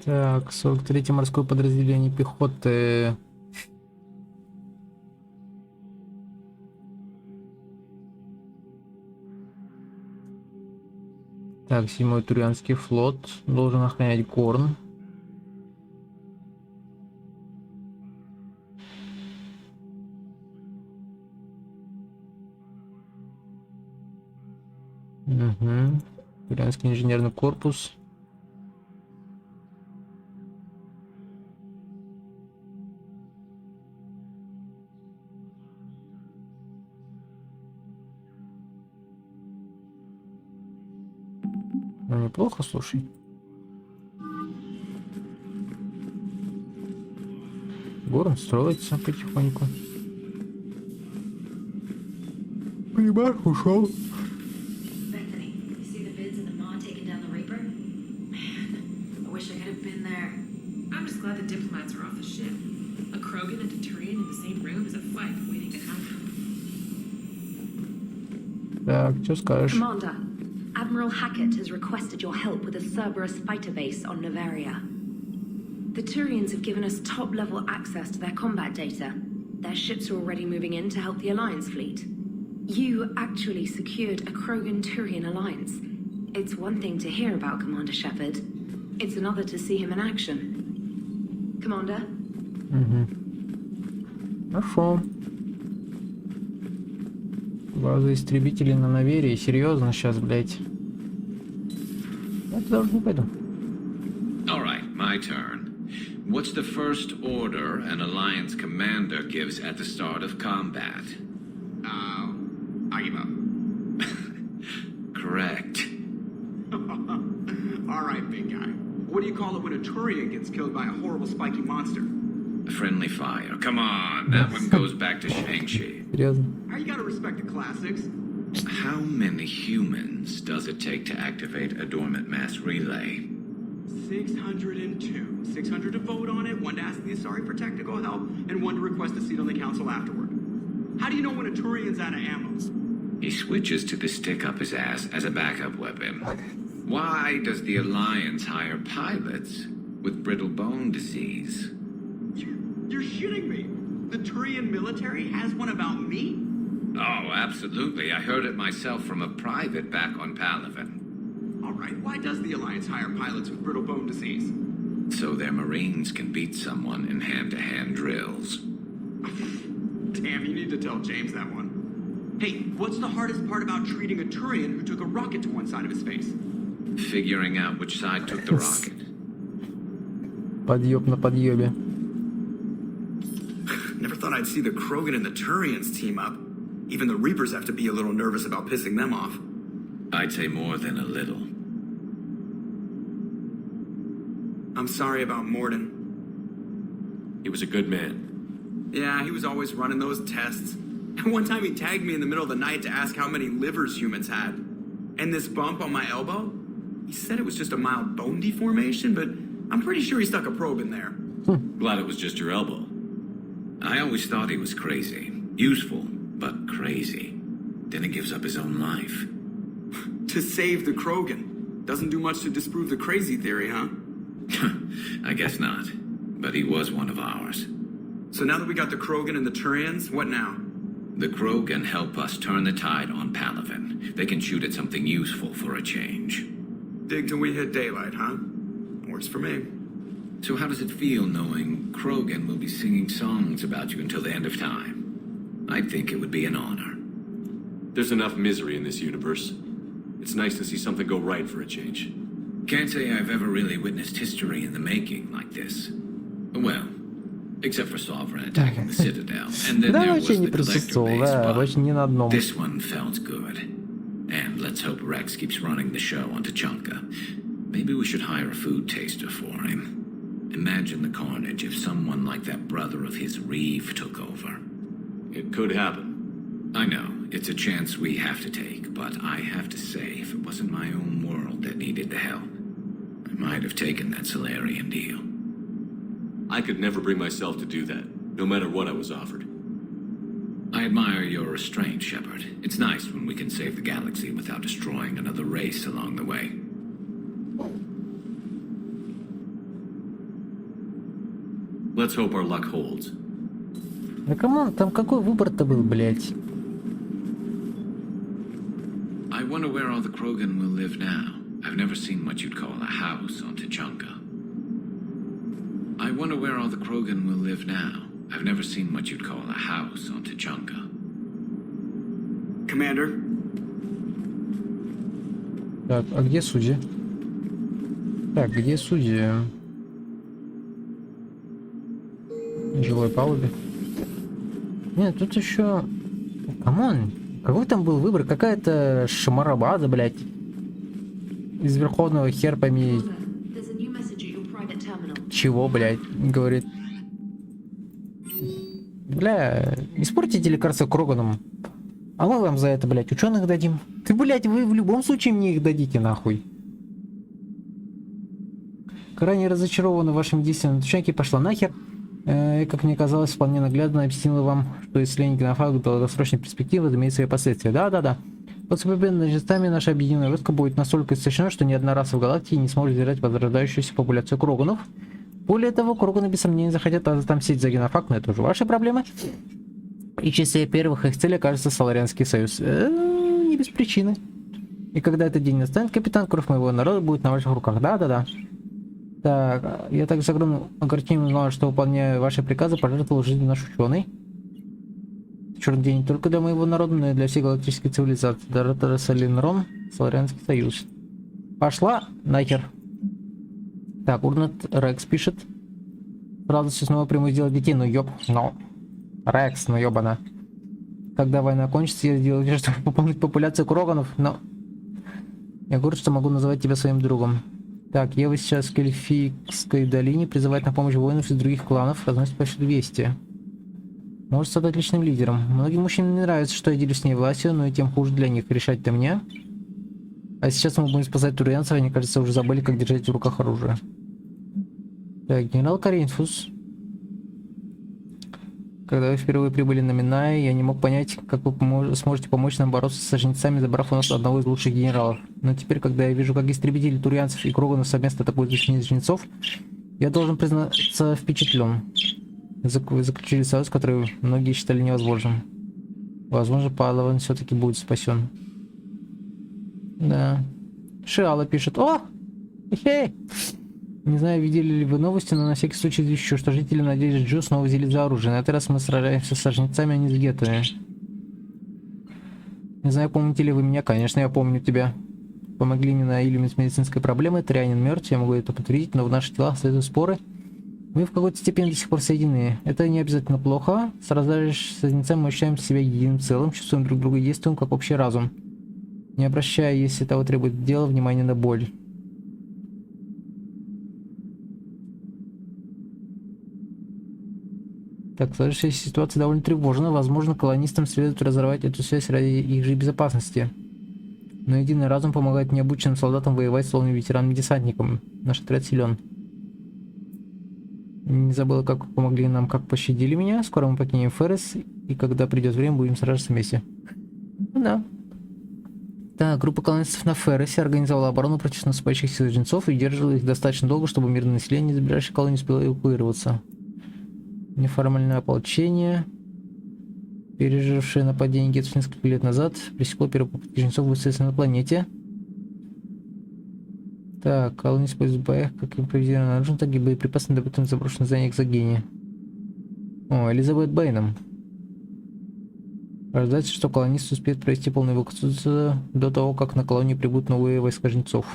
Так, 43-е морское подразделение пехоты. Так, 7-й турианский флот должен охранять Горн. Угу. Турианский инженерный корпус. Ну, неплохо, слушай. Горн строится потихоньку. ебаш, ушел. Bethany, you see the vids of the Maw taking down the Reaper? Man, I wish I could have been there. I'm just glad the diplomats are off the ship. A Krogan and a Turian in the same room is a fight waiting to happen. Так, что скажешь? Commander, Admiral Hackett has requested your help with a Cerberus fighter base on Noveria. The Turians have given us top-level access to their combat data. Their ships are already moving in to help the Alliance fleet. You actually secured a Krogan-Turian alliance. It's one thing to hear about Commander Shepard. It's another to see him in action. Commander? Хорошо. База истребителей на Наверии. Серьезно сейчас, блядь. Я туда уже не пойду. Alright, my turn. What's the first order an Alliance commander gives at the start of combat? I give up. Correct. Alright, big guy. What do you call it when a Turian gets killed by a horrible spiky monster? Friendly fire. Come on, that one goes back to Shang-Chi. Серьезно. How you gotta respect the classics? How many humans does it take to activate a dormant mass relay? 602. 600 to vote on it, 1 to ask the Asari for technical help, and 1 to request a seat on the council afterward. How do you know when a Turian's out of ammo? He switches to the stick up his ass as a backup weapon. Why does the Alliance hire pilots with brittle bone disease? You're shitting me. The Turian military has one about me? Oh, absolutely. I heard it myself from a private back on Palaven. Alright, why does the Alliance hire pilots with brittle bone disease? So their Marines can beat someone in hand-to-hand drills. Damn, you need to tell James that one. Hey, what's the hardest part about treating a Turian who took a rocket to one side of his face? Figuring out which side took the rocket. Подъеб на подъебе. Never thought I'd see the Krogan and the Turians team up. Even the Reapers have to be a little nervous about pissing them off. I'd say more than a little. I'm sorry about Morden. He was a good man. Yeah, he was always running those tests. And one time he tagged me in the middle of the night to ask how many livers humans had. And this bump on my elbow? He said it was just a mild bone deformation, but I'm pretty sure he stuck a probe in there. Glad it was just your elbow. I always thought he was crazy. Useful, but crazy. Then he gives up his own life. To save the Krogan. Doesn't do much to disprove the crazy theory, huh? I guess not. But he was one of ours. So now that we got the Krogan and the Turians, what now? The Krogan help us turn the tide on Palaven. They can shoot at something useful for a change. Dig till we hit daylight, huh? Works for me. So how does it feel knowing Krogan will be singing songs about you until the end of time? I think it would be an honor. There's enough misery in this universe. It's nice to see something go right for a change. Can't say I've ever really witnessed history in the making like this. Well, except for Sovereign attacking the Citadel, and then there was the Collector base, but this one felt good. And let's hope Rex keeps running the show on Tучанка. Maybe we should hire a food taster for him. Imagine the carnage if someone like that brother of his, Reeve, took over. It could happen. I know, it's a chance we have to take, but I have to say, if it wasn't my own world that needed the help, I might have taken that Solarian deal. I could never bring myself to do that, no matter what I was offered. I admire your restraint, Shepard. It's nice when we can save the galaxy without destroying another race along the way. Let's hope our luck holds. Да камон, там какой выбор-то был, блядь? I wonder where all the Krogan will live now. I've never seen what you'd call a house on Tучанка. I wonder where all the Krogan will live now. I've never seen what you'd call a house on Tучанка. Commander? Так, а где судьи? Так, где судьи? На жилой палубе. Нет, тут еще... Камон, какой там был выбор? Какая-то шамарабада, блядь. Из Верховного хер пойми... Чего, блядь, говорит. Бля, испортите лекарство Кроганом. А мы вам за это, блядь, ученых дадим. Ты, блядь, вы в любом случае мне их дадите, нахуй. Крайне разочарована вашим действием на Тучанке, пошла нахер. И, как мне казалось, вполне наглядно объяснила вам, что исследование генофага в долгосрочной перспективе имеет свои последствия. Да-да-да. После победы над жестами наша объединенная войска будет настолько истощена, что ни одна раса в галактике не сможет держать возрождающуюся популяцию кроганов. Более того, кроганы без сомнения захотят отомстить за генофаг, но это уже ваши проблемы. И в числе первых их целей окажется Соларианский союз. Не без причины. И когда этот день настанет, капитан, кровь моего народа будет на ваших руках. Да-да-да. Так, я также с огромным огорчением узнал, что, выполняя ваши приказы, пожертвовал жизнью наш ученый. Черный день не только для моего народа, но и для всей галактической цивилизации. Доратора Солинрон, Соларианский союз. Пошла нахер. Так, Урнат Рекс пишет. Сразу все снова прямую сделать детей, ну ёб. Но. Рекс, ну ёбана. Когда война кончится, я сделаю все, чтобы пополнить популяцию кроганов, но... Я говорю, что могу называть тебя своим другом. Так, Ева сейчас в Кельфийской долине призывает на помощь воинов из других кланов, разносит почти 200. Может стать отличным лидером. Многим мужчинам не нравится, что я делюсь с ней властью, но и тем хуже для них. Решать-то мне. А сейчас мы будем спасать турианцев, они, кажется, уже забыли, как держать в руках оружие. Так, генерал Каринфус. Когда вы впервые прибыли на Минае, я не мог понять, как вы сможете помочь нам бороться с жнецами, забрав у нас одного из лучших генералов. Но теперь, когда я вижу, как истребители турианцев и кроганов совместно атакуют жнецов, я должен признаться впечатлен. Вы заключили союз, который многие считали невозможным. Возможно, Падаван все-таки будет спасен. Да. Шиала пишет. О! Хе-хе! Не знаю, видели ли вы новости, но на всякий случай извещу, что жители надеюсь Джо снова взялись за оружие. На этот раз мы сражаемся с жнецами, а не с гетами. Не знаю, помните ли вы меня? Конечно, я помню тебя. Помогли мне на Илюме с медицинской проблемой. Трианин мертв, я могу это подтвердить, но в наших телах следуют споры. Мы в какой-то степени до сих пор соединены. Это не обязательно плохо. Сражаясь с жнецами, мы ощущаем себя единым целым, чувствуем друг друга и действуем как общий разум. Не обращая, если того требует дело, внимания на боль. Так, сложившаяся ситуация довольно тревожна. Возможно, колонистам следует разорвать эту связь ради их же безопасности. Но единый разум помогает необученным солдатам воевать, словно ветеранам-десантникам. Наш отряд силен. Не забыла, как помогли нам, как пощадили меня. Скоро мы покинем Феррис, и когда придет время, будем сражаться вместе. Ну да. Так, группа колонистов на Феррисе организовала оборону против наступающих сил жнецов и держала их достаточно долго, чтобы мирное население из ближайшей колонии успело эвакуироваться. Неформальное ополчение, пережившее нападение гетов несколько лет назад, пресекло первые попытки жнецов высадиться на планете. Так, колония использует в боях как импровизированное оружие, так и боеприпасы на добытом заброшенных зданиях Загине. О, Элизабет Бэйном. Ожидается, что колонисты успеют провести полную эвакуацию до того, как на колонию прибудут новые войска жнецов.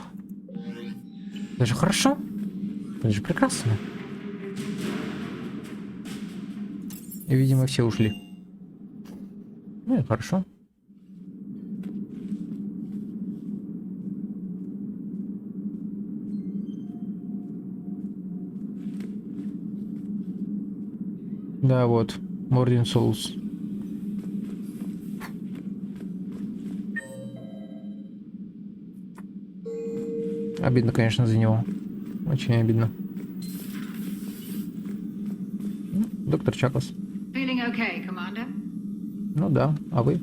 Это же хорошо. Это же прекрасно. И, видимо, все ушли. Ну и хорошо. Да, вот. Мордин Соус. Обидно, конечно, за него. Очень обидно. Доктор Чаклас. Feeling okay, Commander? Ну да, а вы?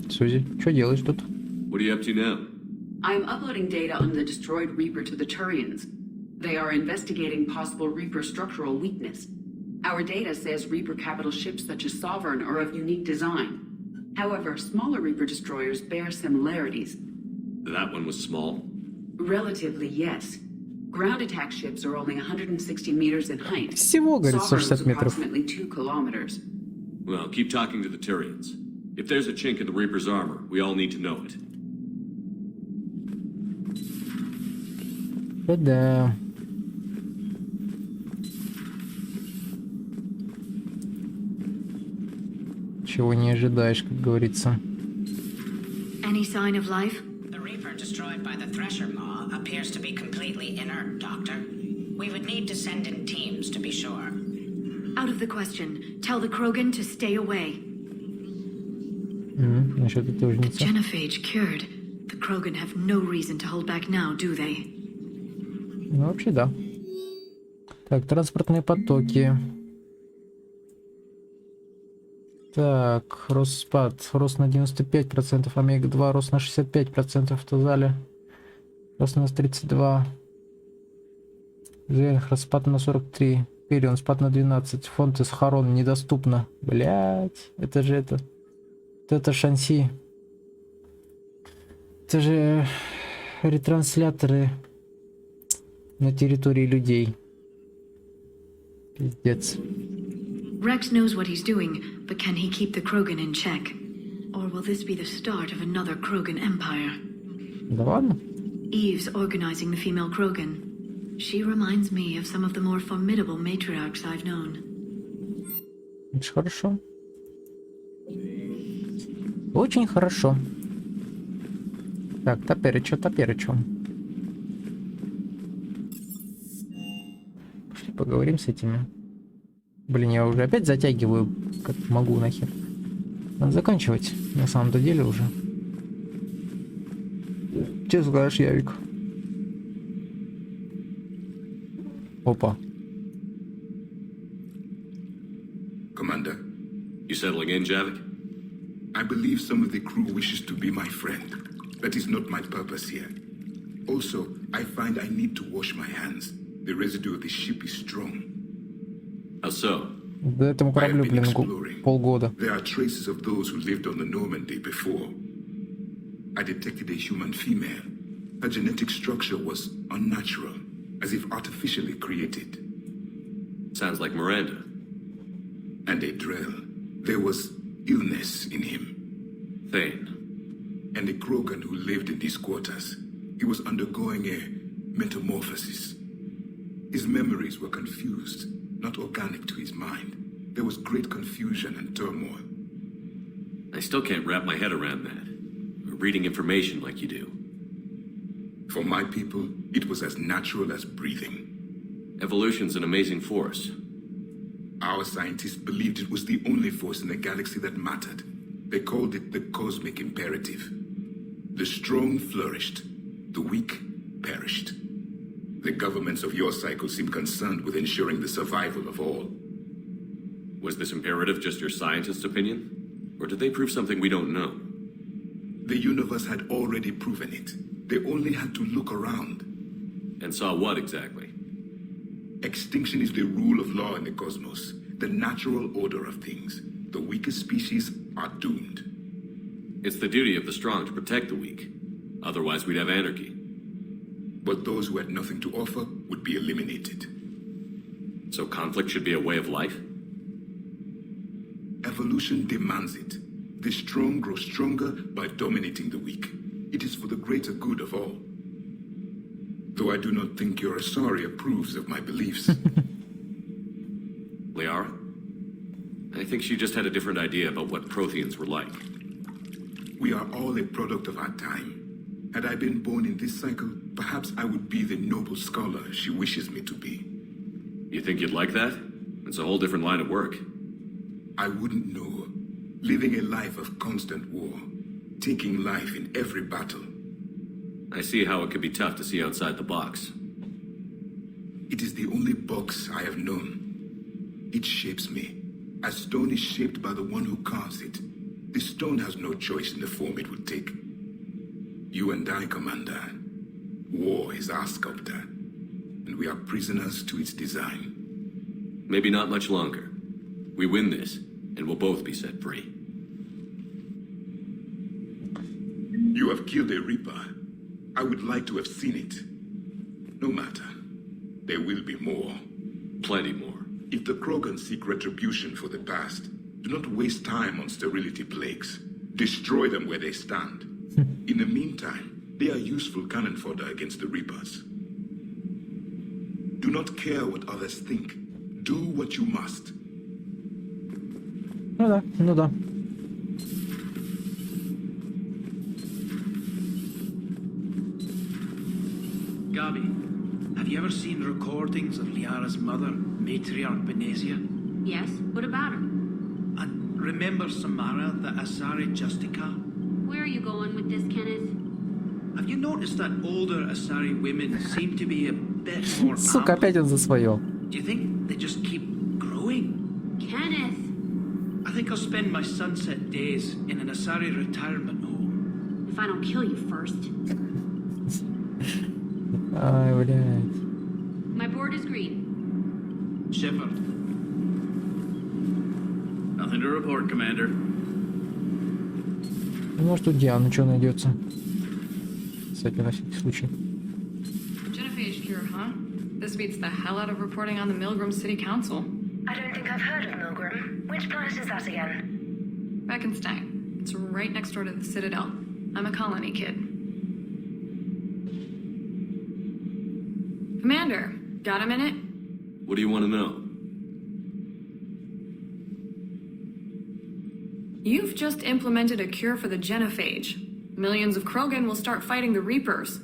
Сузи, что делаешь тут? What are you up to now? I'm uploading data on the destroyed Reaper to the Turians. They are investigating possible Reaper structural weakness. Our data says Reaper capital ships such as Sovereign are of unique design. However, smaller Reaper destroyers bear similarities. That one was small? Relatively, yes. Ground attack ships are only 160 meters in height. Всего, говорит, 160 метров. Approximately 2 kilometers. Well, keep talking to the Turians. If there's a chink in the Reaper's armor, we all need to know it. Да. Чего не ожидаешь, как говорится. Any sign of life? The Reaper destroyed by the Thresher Maw appears to be completely inert, Doctor. We would need to send in teams to be sure. Out of the question. Tell the Krogan to stay away. Насчет этой ужницы. Genophage cured. The Krogan have no reason to hold back now, do they? Ну, вообще, да. Так, транспортные потоки. Так, рост спад. Рост на 95%, омега-2, рост на 65% в Тазале. Рост на 32%. Зеленых распад на 43%. Перион спад на 12%. Фонд из Харон недоступно. Блять, это же это. Это Шанси. Это же ретрансляторы на территории людей. Пиздец. Rex knows what he's doing, but can he keep the Krogan in check? Or will this be the start of another Krogan empire? Да ладно. Eve's organizing the female Krogan. She reminds me of some of the more formidable matriarchs I've known. Очень хорошо. Очень хорошо. Так, топеречо. Пошли поговорим с этими. Блин, я уже опять затягиваю, как могу нахер. Надо заканчивать, на самом-то деле уже. Че скажешь, Явик? Опа. Commander, You settling in, Javik? I believe some of the crew wishes to be my friend. That is not my purpose here. Also, I find I need to wash my hands. The residue of the ship is strong. How so? Да этому кораблю, блин, полгода. There are traces of those who lived on the Normandy before. I detected a human female. Her genetic structure was unnatural, as if artificially created. Sounds like Miranda. And a Drell. There was illness in him. Thane. And a Krogan who lived in these quarters. He was undergoing a metamorphosis. His memories were confused, not organic to his mind. There was great confusion and turmoil. I still can't wrap my head around that. Reading information like you do. For my people, it was as natural as breathing. Evolution's an amazing force. Our scientists believed it was the only force in the galaxy that mattered. They called it the cosmic imperative. The strong flourished, the weak perished. The governments of your cycle seem concerned with ensuring the survival of all. Was this imperative just your scientist's opinion? Or did they prove something we don't know? The universe had already proven it. They only had to look around. And saw what exactly? Extinction is the rule of law in the cosmos, the natural order of things. The weakest species are doomed. It's the duty of the strong to protect the weak. Otherwise, we'd have anarchy. But those who had nothing to offer would be eliminated. So conflict should be a way of life? Evolution demands it. The strong grow stronger by dominating the weak. It is for the greater good of all. Though I do not think your Asari approves of my beliefs. Liara? I think she just had a different idea about what Protheans were like. We are all a product of our time. Had I been born in this cycle, perhaps I would be the noble scholar she wishes me to be. You think you'd like that? It's a whole different line of work. I wouldn't know. Living a life of constant war. Taking life in every battle. I see how it could be tough to see outside the box. It is the only box I have known. It shapes me. As stone is shaped by the one who carves it. The stone has no choice in the form it would take. You and I, Commander. War is our sculptor. And we are prisoners to its design. Maybe not much longer. We win this, and we'll both be set free. You have killed a Reaper. I would like to have seen it. No matter. There will be more. Plenty more. If the Krogan seek retribution for the past, do not waste time on sterility plagues. Destroy them where they stand. In the meantime, they are useful cannon fodder against the Reapers. Do not care what others think. Do what you must. Ну да. Gabi, have you ever seen recordings of Liara's mother, Matriarch Benezia? Yes? What about her? Remember Samara, the Asari Justica? Where are you going with this, Kenneth? Have you noticed that older Asari women seem to be a bit more Сука, опять он за свое. Do you think they just keep growing? Kenneth! I think I'll spend my sunset days in an Asari retirement home. If I don't kill you first. Ай, блядь. My board is green. Shivered. Nothing to report, Commander. Может, тут Диана что найдется. Кстати, на всякий случай. Genophage cure, huh? This beats the hell out of reporting on the Milgram City Council. I don't think I've heard of Milgram. Which planet is that again? Beckenstein. It's right next door to the Citadel. I'm a colony kid. Commander, got a minute? What do you want to know? You've just implemented a cure for the genophage. Millions of Krogan will start fighting the Reapers.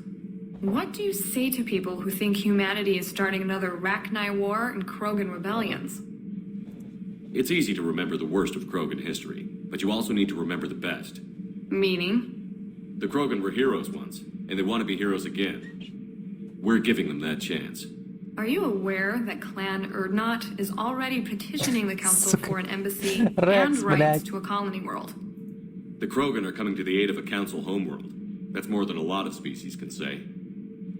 What do you say to people who think humanity is starting another Rachni War and Krogan rebellions? It's easy to remember the worst of Krogan history, but you also need to remember the best. Meaning? The Krogan were heroes once, and they want to be heroes again. We're giving them that chance. Are you aware that Clan Erdnot is already petitioning the Council for an embassy and Rex, rights блядь. to a colony world? The Krogan are coming to the aid of a council homeworld. That's more than a lot of species can say.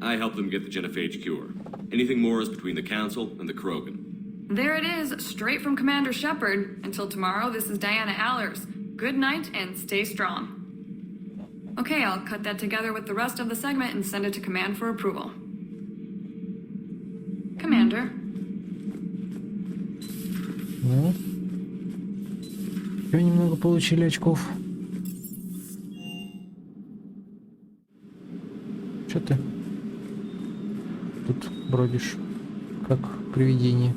I helped them get the genophage cure. Anything more is between the council and the Krogan. There it is, straight from Commander Shepard. Until tomorrow, this is Diana Allers. Good night and stay strong. Okay, I'll cut that together with the rest of the segment and send it to Command for approval. Commander. Ну. Еще немного получили очков. Че ты тут бродишь, как привидение?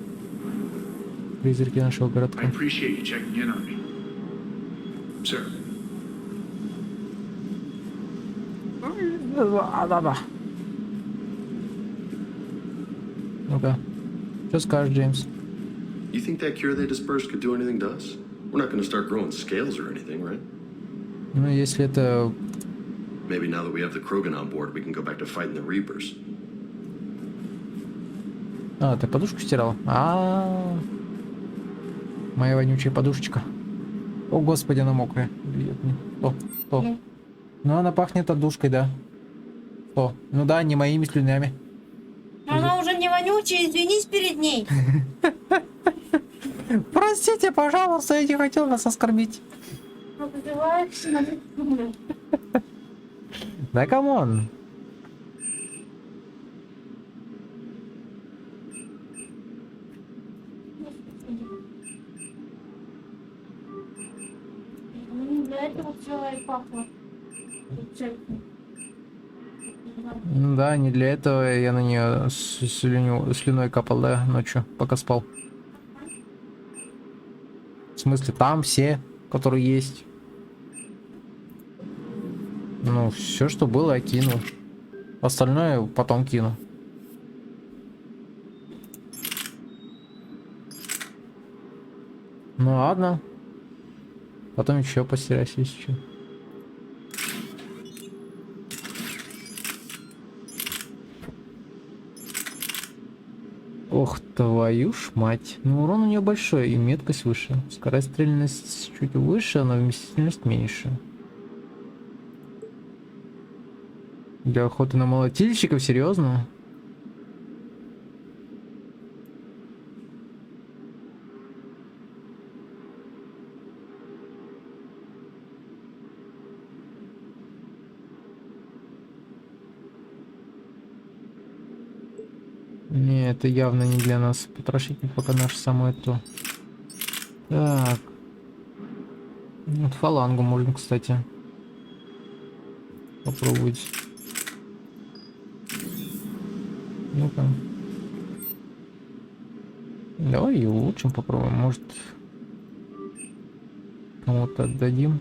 Призраки нашего городка. I appreciate you checking in on me. Sir. Да. Ну-ка, что скажешь, Джеймс? You think that cure they dispersed could do anything to us? We're not going to start growing scales or anything, right? Ну, если это... Maybe now that we have the Krogan on board, we can go back to fighting the Reapers. А, ты подушку стирал? Моя вонючая подушечка. О, господи, она мокрая. Что? Ну, она пахнет отдушкой, да. Что? Ну да, не моими слюнями. Она уже не вонючая, извинись перед ней. Простите, пожалуйста, я не хотел вас оскорбить. Да камон. Для этого все и пахло. Ну да, не для этого я на нее слюной капал, да, ночью, пока спал. В смысле, там все, которые есть. Ну, все, что было, я кинул. Остальное потом кину. Ну ладно. Потом еще постираюсь, если что. Ох, твою ж мать. Ну, урон у нее большой, и меткость выше. Скорострельность чуть выше, но вместительность меньше. Для охоты на молотильщиков, серьезно? Не, это явно не для нас. Потрошитель пока наш самое то. Так. Вот фалангу можно, кстати, попробовать. Ну-ка. Давай ее улучшим, попробуем. Может, кому-то отдадим.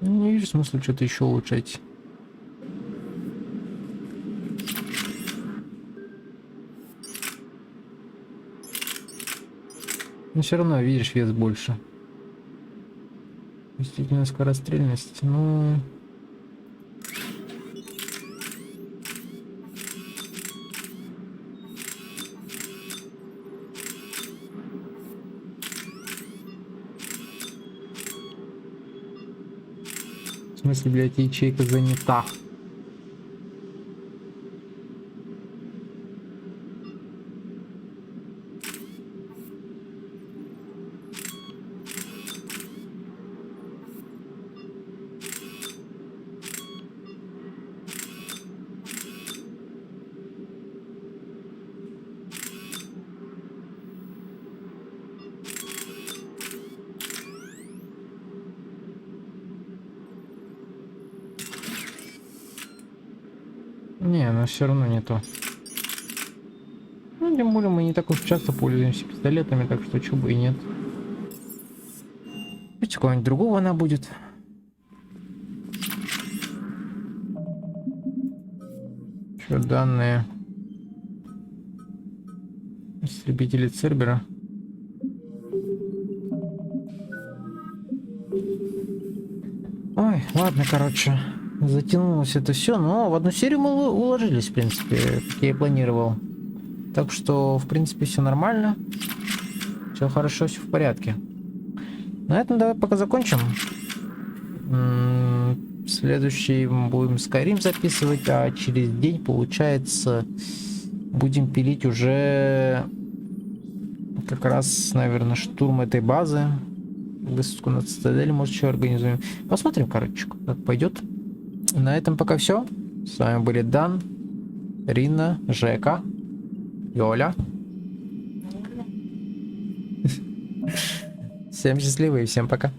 Не вижу смысла что-то еще улучшать. Но все равно, видишь, вес больше. Действительно, скорострельность, ну... В смысле, блядь, ячейка занята. Не, но все равно не то. Ну, тем более мы не так уж часто пользуемся пистолетами, так что чего бы и нет. Пусть какого-нибудь другого она будет. Что данные? Истребители Цербера. Ой, ладно, короче. Затянулось это все, но в одну серию мы уложились, в принципе, как я и планировал. Так что, в принципе, все нормально. Все хорошо, все в порядке. На этом давай пока закончим. Следующий будем Skyrim записывать, а через день, получается, будем пилить уже как раз, наверное, штурм этой базы. Высадку на цитадель, может, еще организуем. Посмотрим, короче, как пойдет. На этом пока все. С вами были Дан, Рина, Жека, Йоля. Всем счастливо и всем пока.